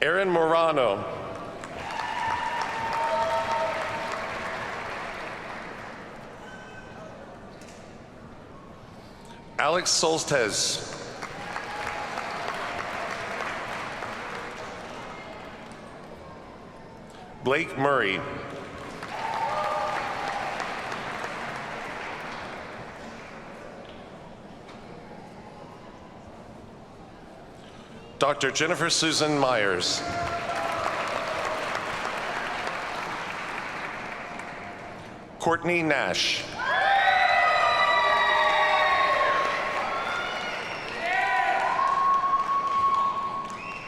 Aaron Morano. Alex Soltesz. Blake Murray. Dr. Jennifer Susan Myers. Courtney Nash.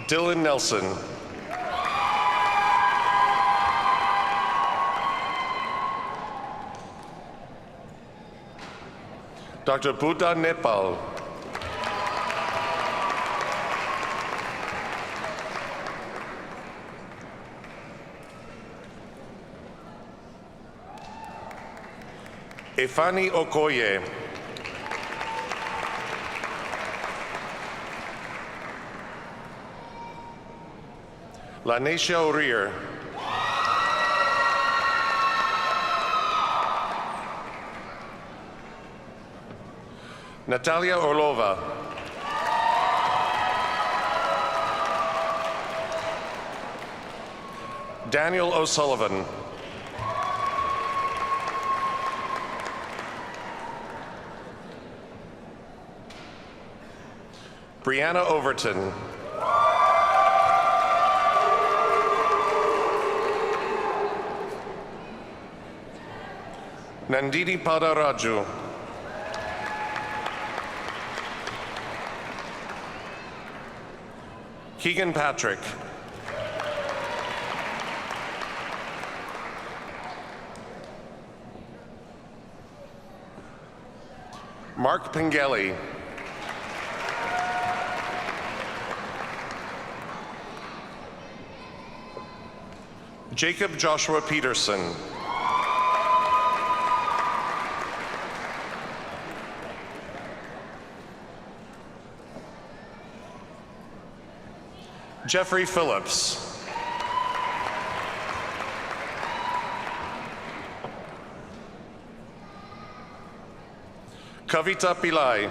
Dylan Nelson. Dr. Buddha Nepal. Efani Okoye. Lanesha O'Rear. Natalia Orlova. Daniel O'Sullivan. Brianna Overton. Nandini Padaraju. Keegan Patrick. Mark Pengelly. Jacob Joshua Peterson. Jeffrey Phillips. Kavita Pillai.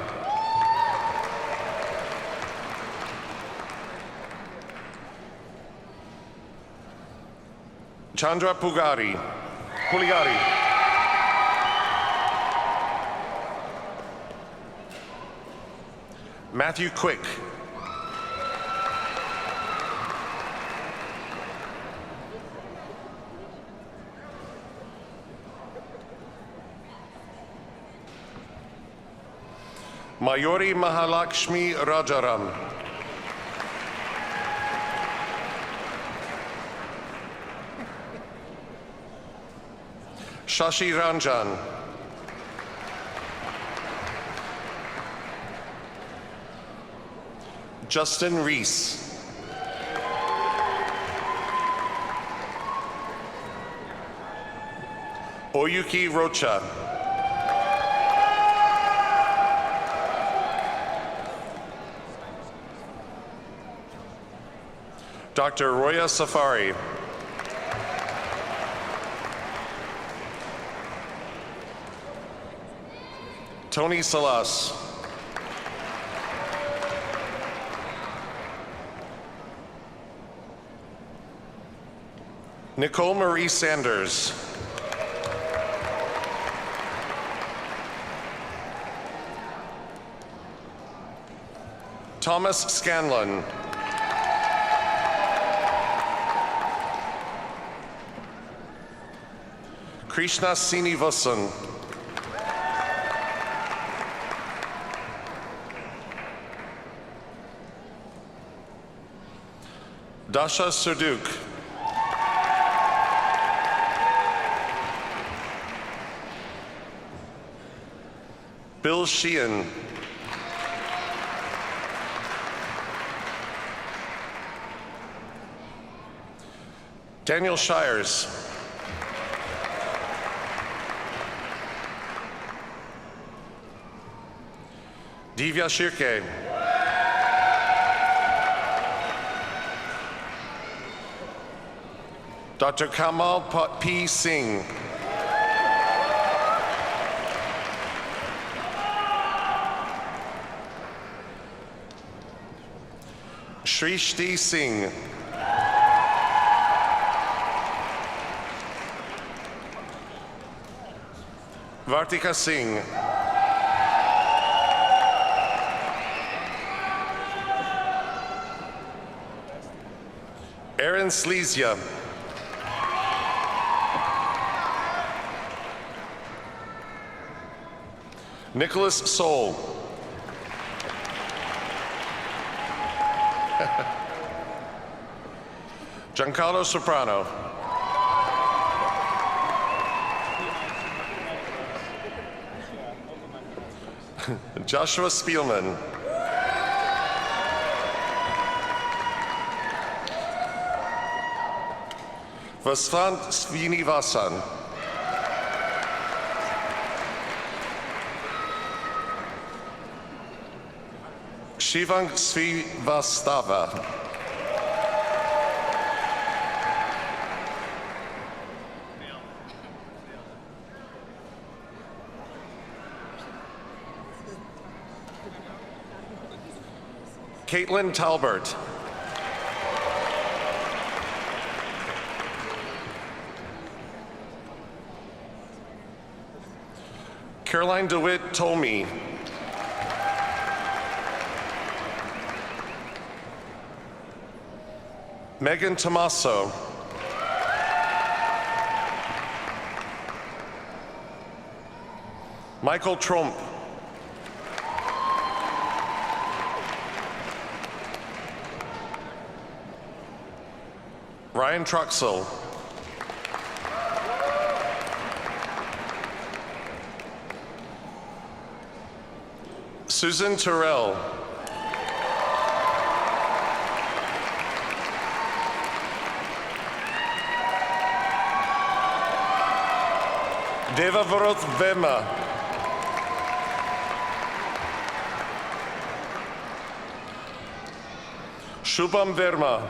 Chandra Puligari. Matthew Quick. Mayuri Mahalakshmi Rajaram. Shashi Ranjan. Justin Reese. Oyuki Rocha. Dr. Roya Safari. Tony Salas. Nicole Marie Sanders. Thomas Scanlon. Krishna Sinivasan. Dasha Surduk. Bill Sheehan. Daniel Shires. Divya Shirke. Dr. Kamal P. Singh. Shrishti Singh. Vartika Singh. Aaron Slesia. Nicholas Soul. Giancarlo Soprano. Joshua Spielman. Vasant Srinivasan. Shivang Srivastava. Caitlin Talbert. Caroline DeWitt Tolme. Megan Tomaso. Michael Trump. Ryan Truxell. Susan Terrell. Devavrot Vema. Shubham Verma.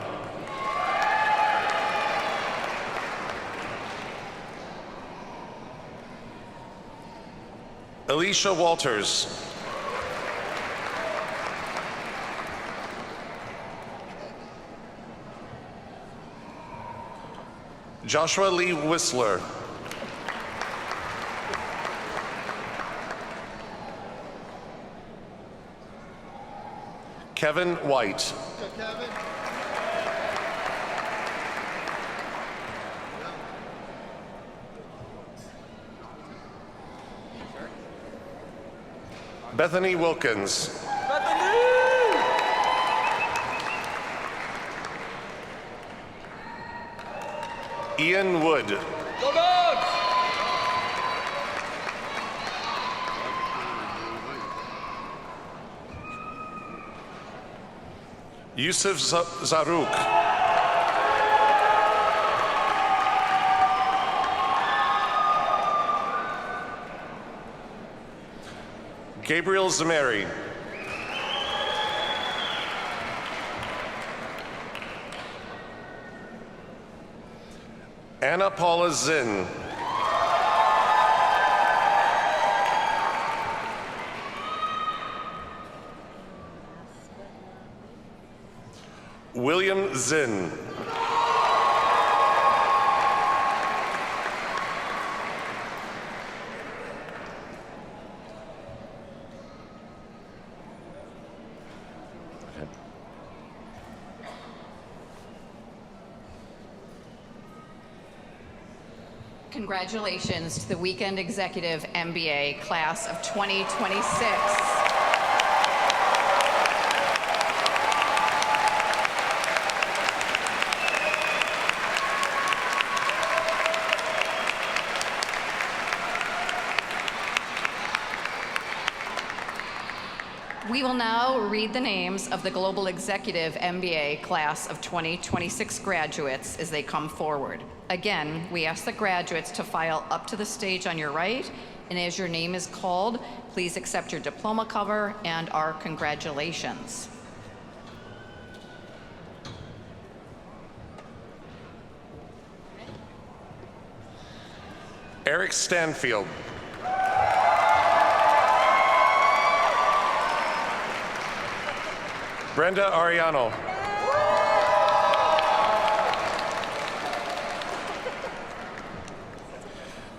Alicia Walters. Joshua Lee Whistler. Kevin White. Bethany Wilkins. Ian Wood. Go Dogs! Yusuf Zarouk. Gabriel Zameri. Anna Paula Zinn. William Zinn. Congratulations to the Weekend Executive MBA class of 2026. We will now read the names of the Global Executive MBA class of 2026 graduates as they come forward. Again, we ask the graduates to file up to the stage on your right, and as your name is called, please accept your diploma cover and our congratulations. Eric Stanfield. Brenda Ariano.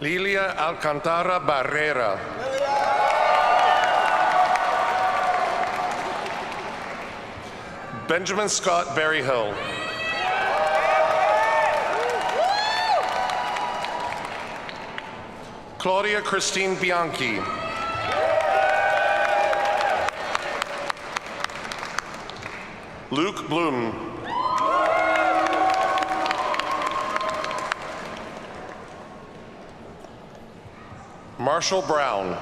Lilia Alcantara Barrera. Benjamin Scott Berryhill. Claudia Christine Bianchi. Luke Bloom. Marshall Brown.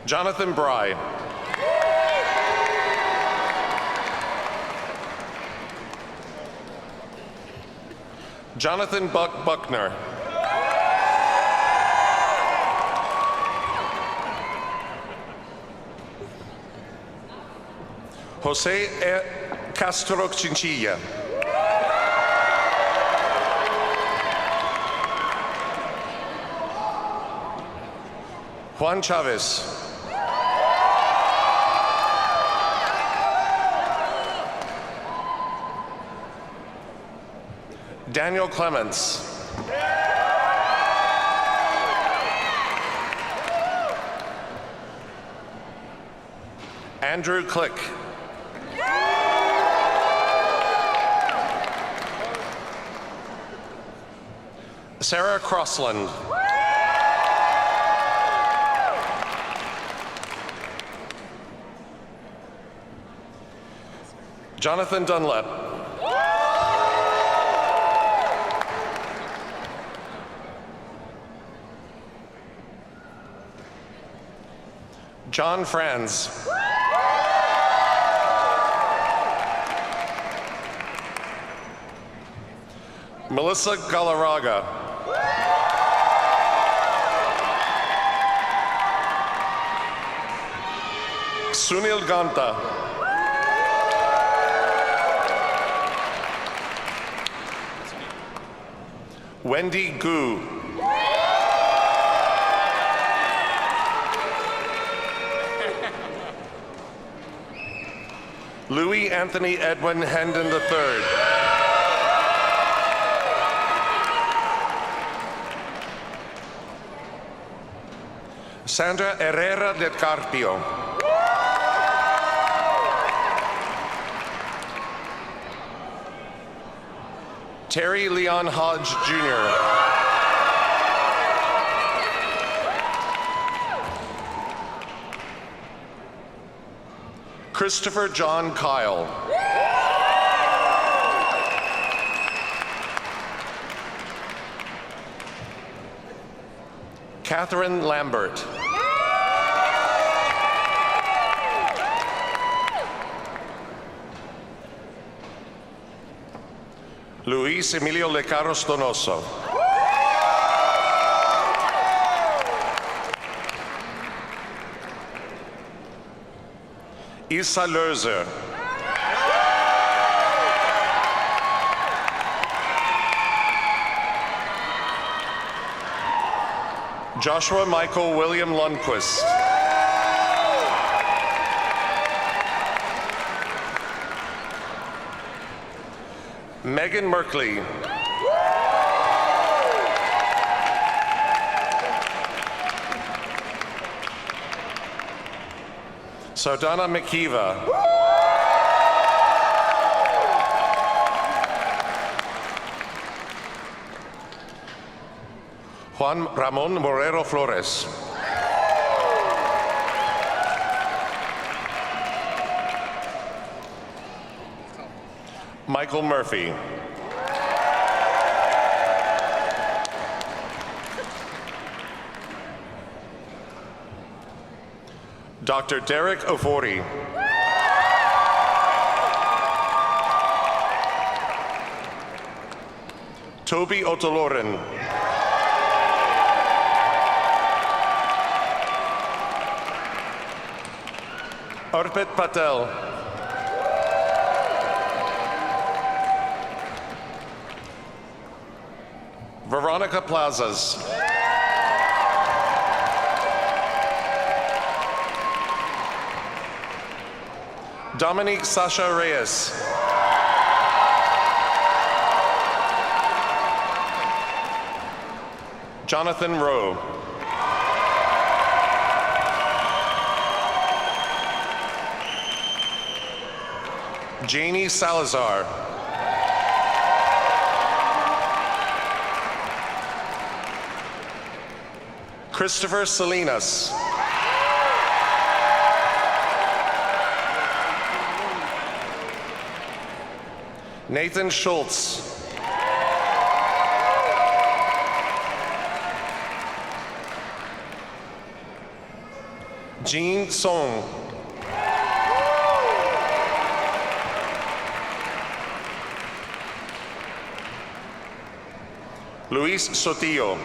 Jonathan Bry. Jonathan Buckner. Jose Castro Chinchilla. Juan Chavez. Daniel Clements. Andrew Click. Sarah Crossland. Jonathan Dunlap. John Franz. Melissa Galarraga. Sunil Ganta. Wendy Gu. Louis Anthony Edwin Hendon III. Sandra Herrera del Carpio. Terry Leon Hodge Jr. Christopher John Kyle. Catherine Lambert. Luis Emilio Lecaros Donoso. Isa Löser. Joshua Michael William Lundquist. Megan Merkley. Sardana McKeeva. Juan Ramon Morero Flores. Michael Murphy. Dr. Derek Ofori. Toby Otoloren. Arpit Patel. Veronica Plazas. Dominique Sasha Reyes. Jonathan Rowe. Janie Salazar. Christopher Salinas. Nathan Schultz. Jean Song. Luis Sotillo.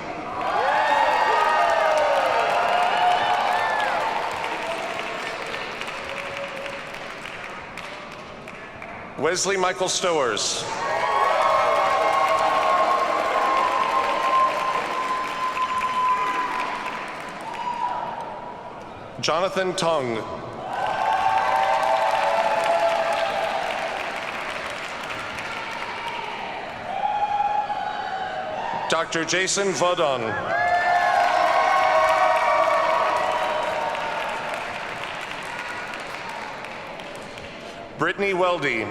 Wesley Michael Stowers. Jonathan Tung. Dr. Jason Vodon. Brittany Weldy.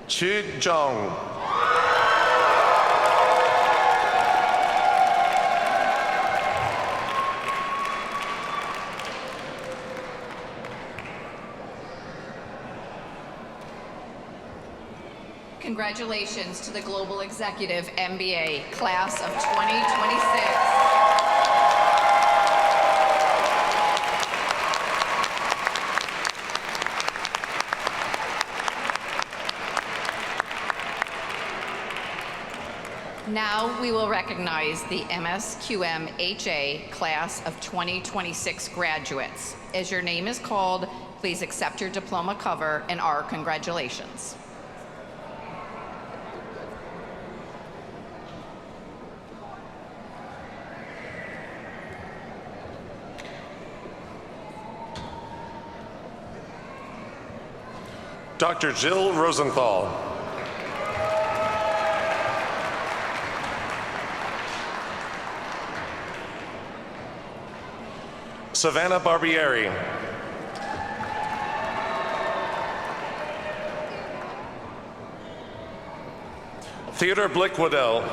Chu Jong. Congratulations to the Global Executive MBA Class of 2026. Now we will recognize the MSQM HA Class of 2026 graduates. As your name is called, please accept your diploma cover and our congratulations. Dr. Jill Rosenthal. Savannah Barbieri. Theodore Blick-Waddell.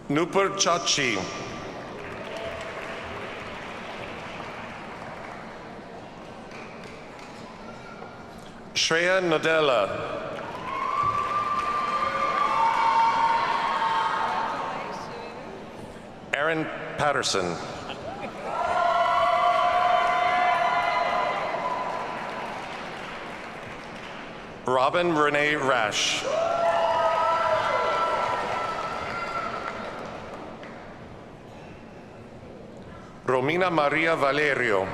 Nupur Chachi. Shreya Nadella. Aaron Patterson. Robin Renee Rash. Romina Maria Valerio.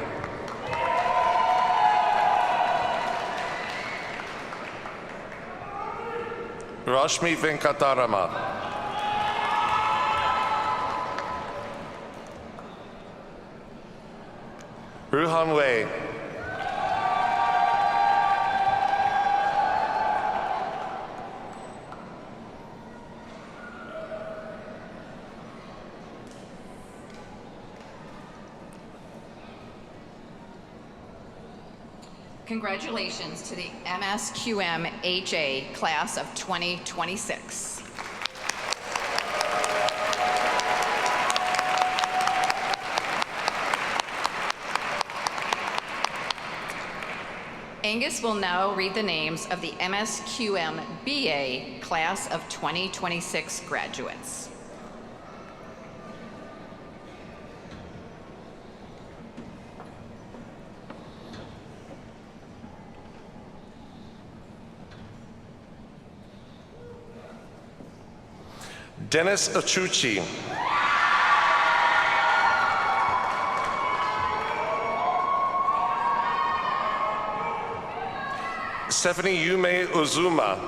Rashmi Venkatarama. Ruhan Wei. Congratulations to the MSQM HA class of 2026. Angus will now read the names of the MSQM BA class of 2026 graduates. Dennis Achuchi. Stephanie Yume Uzuma.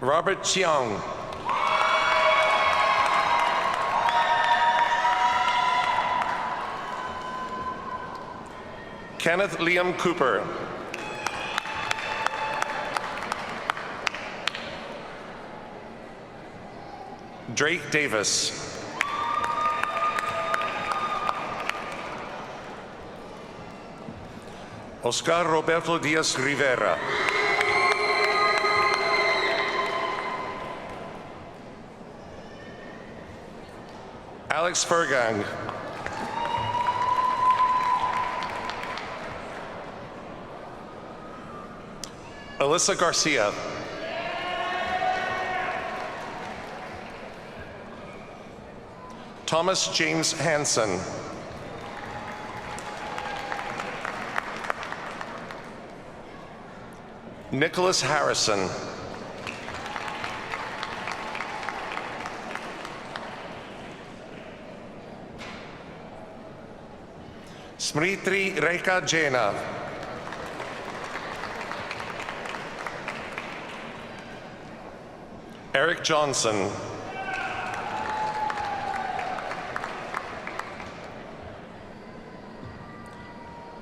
Robert Chiang. Kenneth Liam Cooper. Drake Davis. Oscar Roberto Diaz Rivera. Alex Fergang. Alyssa Garcia. Thomas James Hansen. Nicholas Harrison. Smritri Rekha Jaina. Eric Johnson.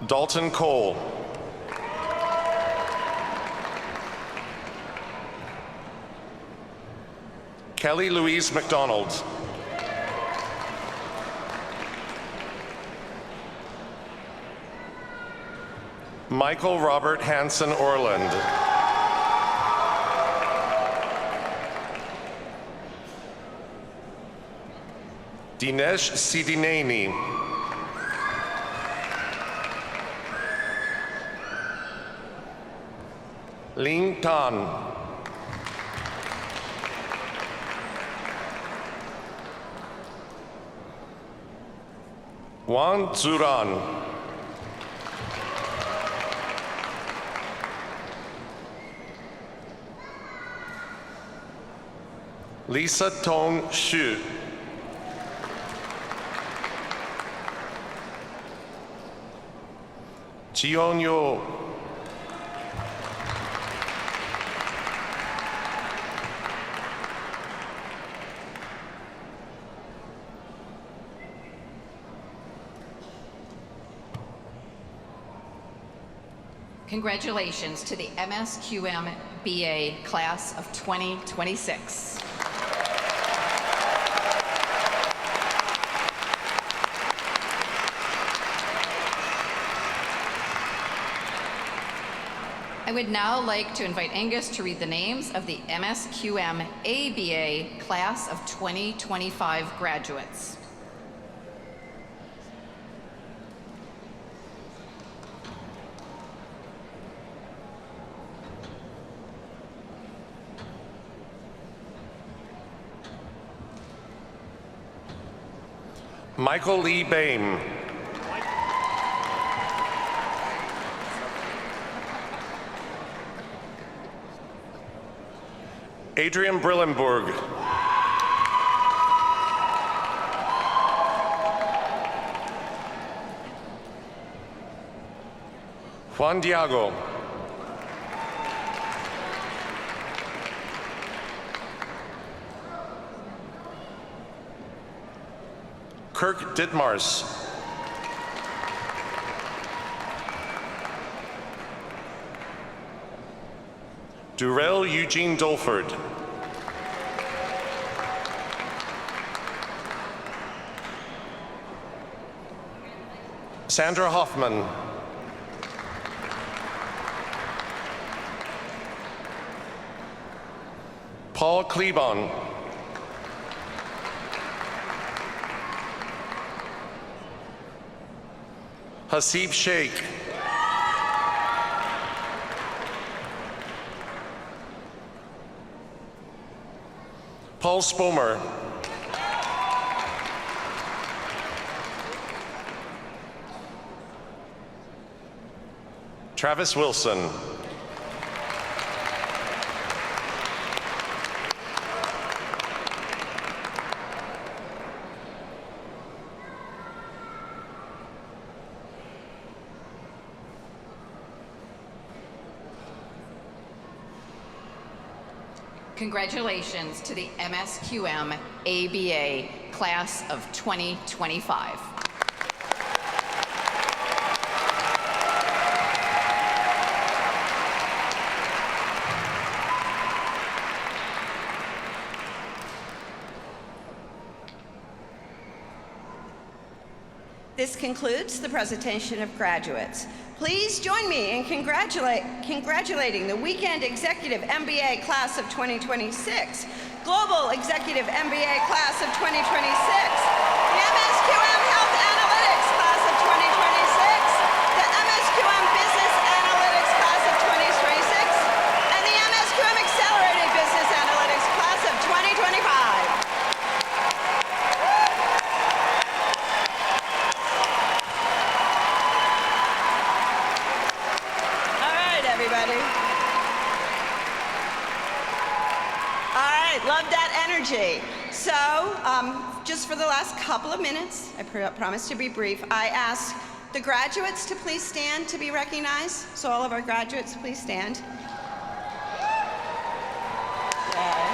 Dalton Cole. Kelly Louise McDonald. Michael Robert Hansen Orland. Dinesh Sidineni. Ling Tan. Wang Zuran. Lisa Tong Xu. Jion Yo. Congratulations to the MSQM BA class of 2026. I would now like to invite Angus to read the names of the MSQM ABA class of 2025 graduates. Michael Lee Boehm. Adrian Brillenburg. Juan Diago. Kirk Ditmars. Durrell Eugene Dolford. Sandra Hoffman. Paul Klebon. Hasib Sheikh. Paul Spomer. Travis Wilson. Congratulations to the MSQM ABA Class of 2025. This concludes the presentation of graduates. Please join me in congratulating the Weekend Executive MBA Class of 2026, Global Executive MBA Class of 2026, the MSQM Health Analytics Class of 2026, the MSQM Business Analytics Class of 2026, and the MSQM Accelerated Business Analytics Class of 2025. Everybody. All right, love that energy. So, just for the last couple of minutes, I promise to be brief, I ask the graduates to please stand to be recognized. So all of our graduates, please stand. Yay.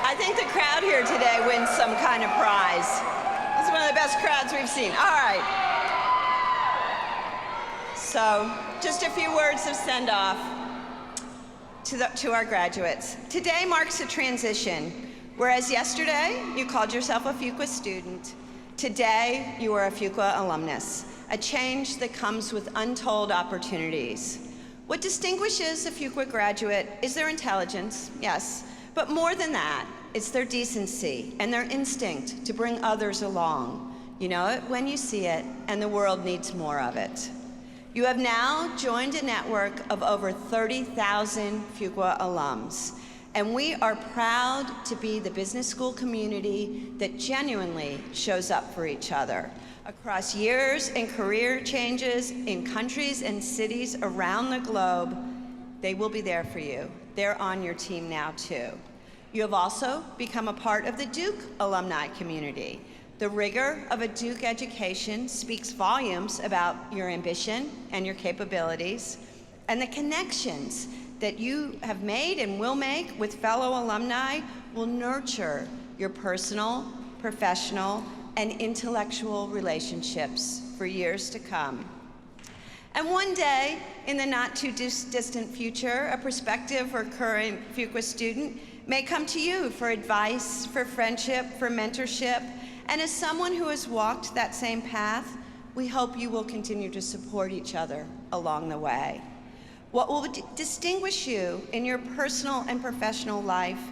I think the crowd here today wins some kind of prize. This is one of the best crowds we've seen. All right. So, just a few words of send-off to our graduates. Today marks a transition. Whereas yesterday you called yourself a Fuqua student, today you are a Fuqua alumnus, a change that comes with untold opportunities. What distinguishes a Fuqua graduate is their intelligence, yes, but more than that, it's their decency and their instinct to bring others along. You know it when you see it, and the world needs more of it. You have now joined a network of over 30,000 Fuqua alums, and we are proud to be the business school community that genuinely shows up for each other. Across years and career changes in countries and cities around the globe, they will be there for you. They're on your team now too. You have also become a part of the Duke alumni community. The rigor of a Duke education speaks volumes about your ambition and your capabilities, and the connections that you have made and will make with fellow alumni will nurture your personal, professional, and intellectual relationships for years to come. And one day, in the not too distant future, a prospective or current Fuqua student may come to you for advice, for friendship, for mentorship, and as someone who has walked that same path, we hope you will continue to support each other along the way. What will distinguish you in your personal and professional life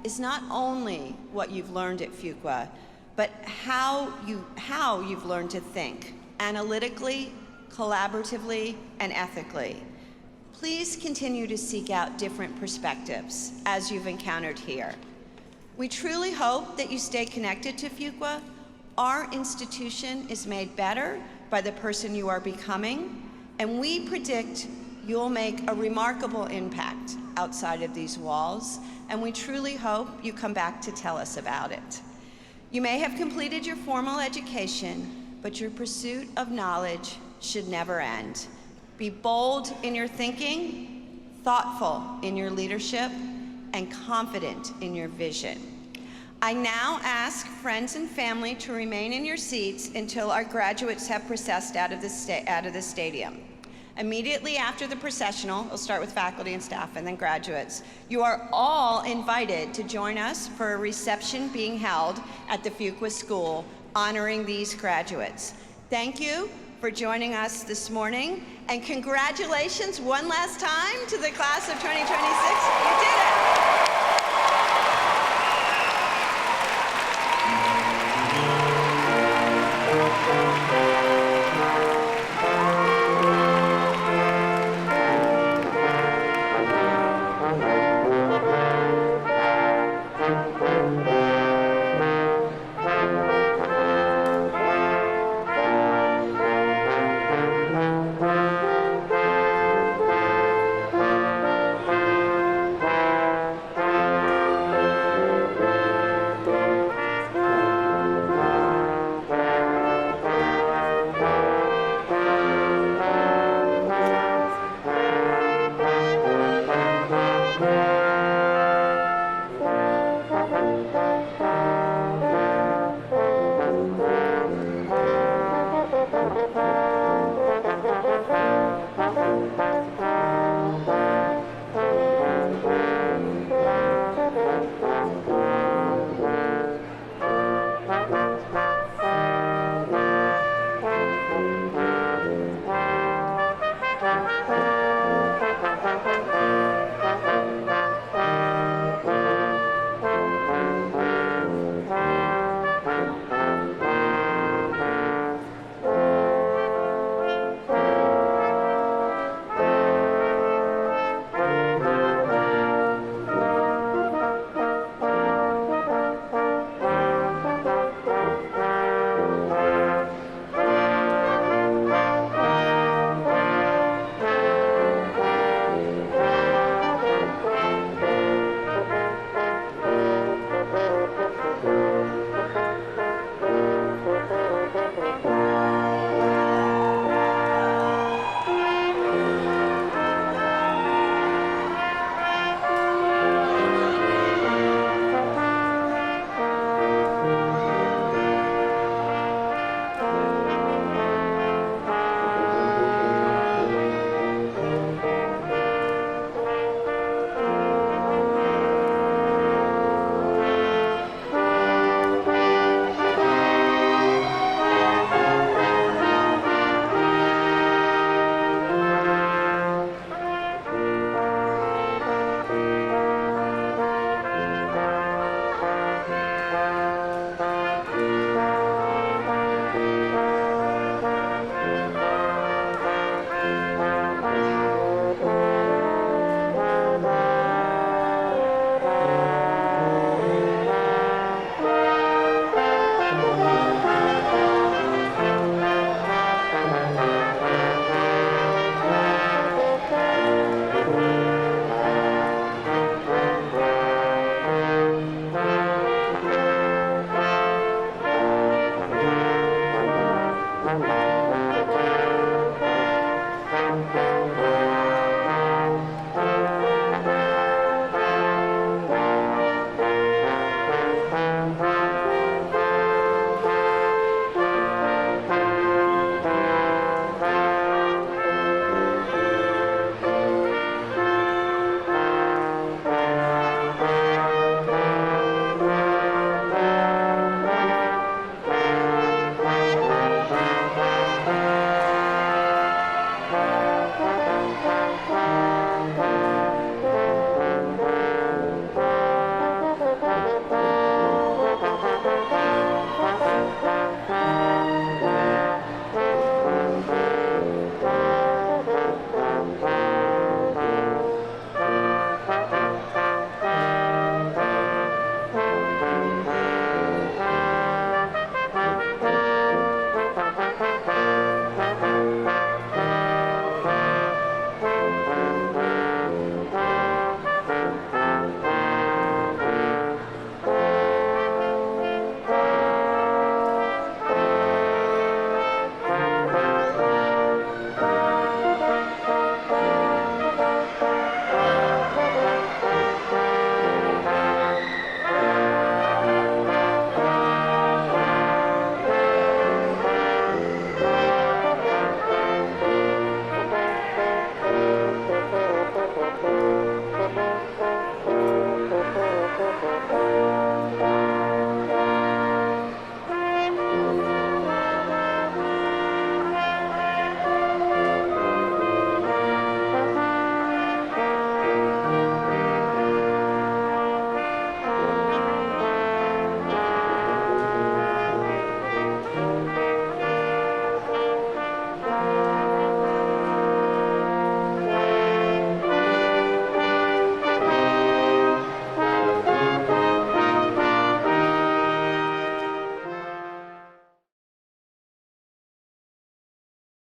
is not only what you've learned at Fuqua, but how you've learned to think analytically, collaboratively, and ethically. Please continue to seek out different perspectives as you've encountered here. We truly hope that you stay connected to Fuqua. Our institution is made better by the person you are becoming, and we predict you'll make a remarkable impact outside of these walls, and we truly hope you come back to tell us about it. You may have completed your formal education, but your pursuit of knowledge should never end. Be bold in your thinking, thoughtful in your leadership, and confident in your vision. I now ask friends and family to remain in your seats until our graduates have processed out of the stadium. Immediately after the processional, we'll start with faculty and staff and then graduates. You are all invited to join us for a reception being held at the Fuqua School honoring these graduates. Thank you for joining us this morning, and congratulations one last time to the class of 2026. You did it!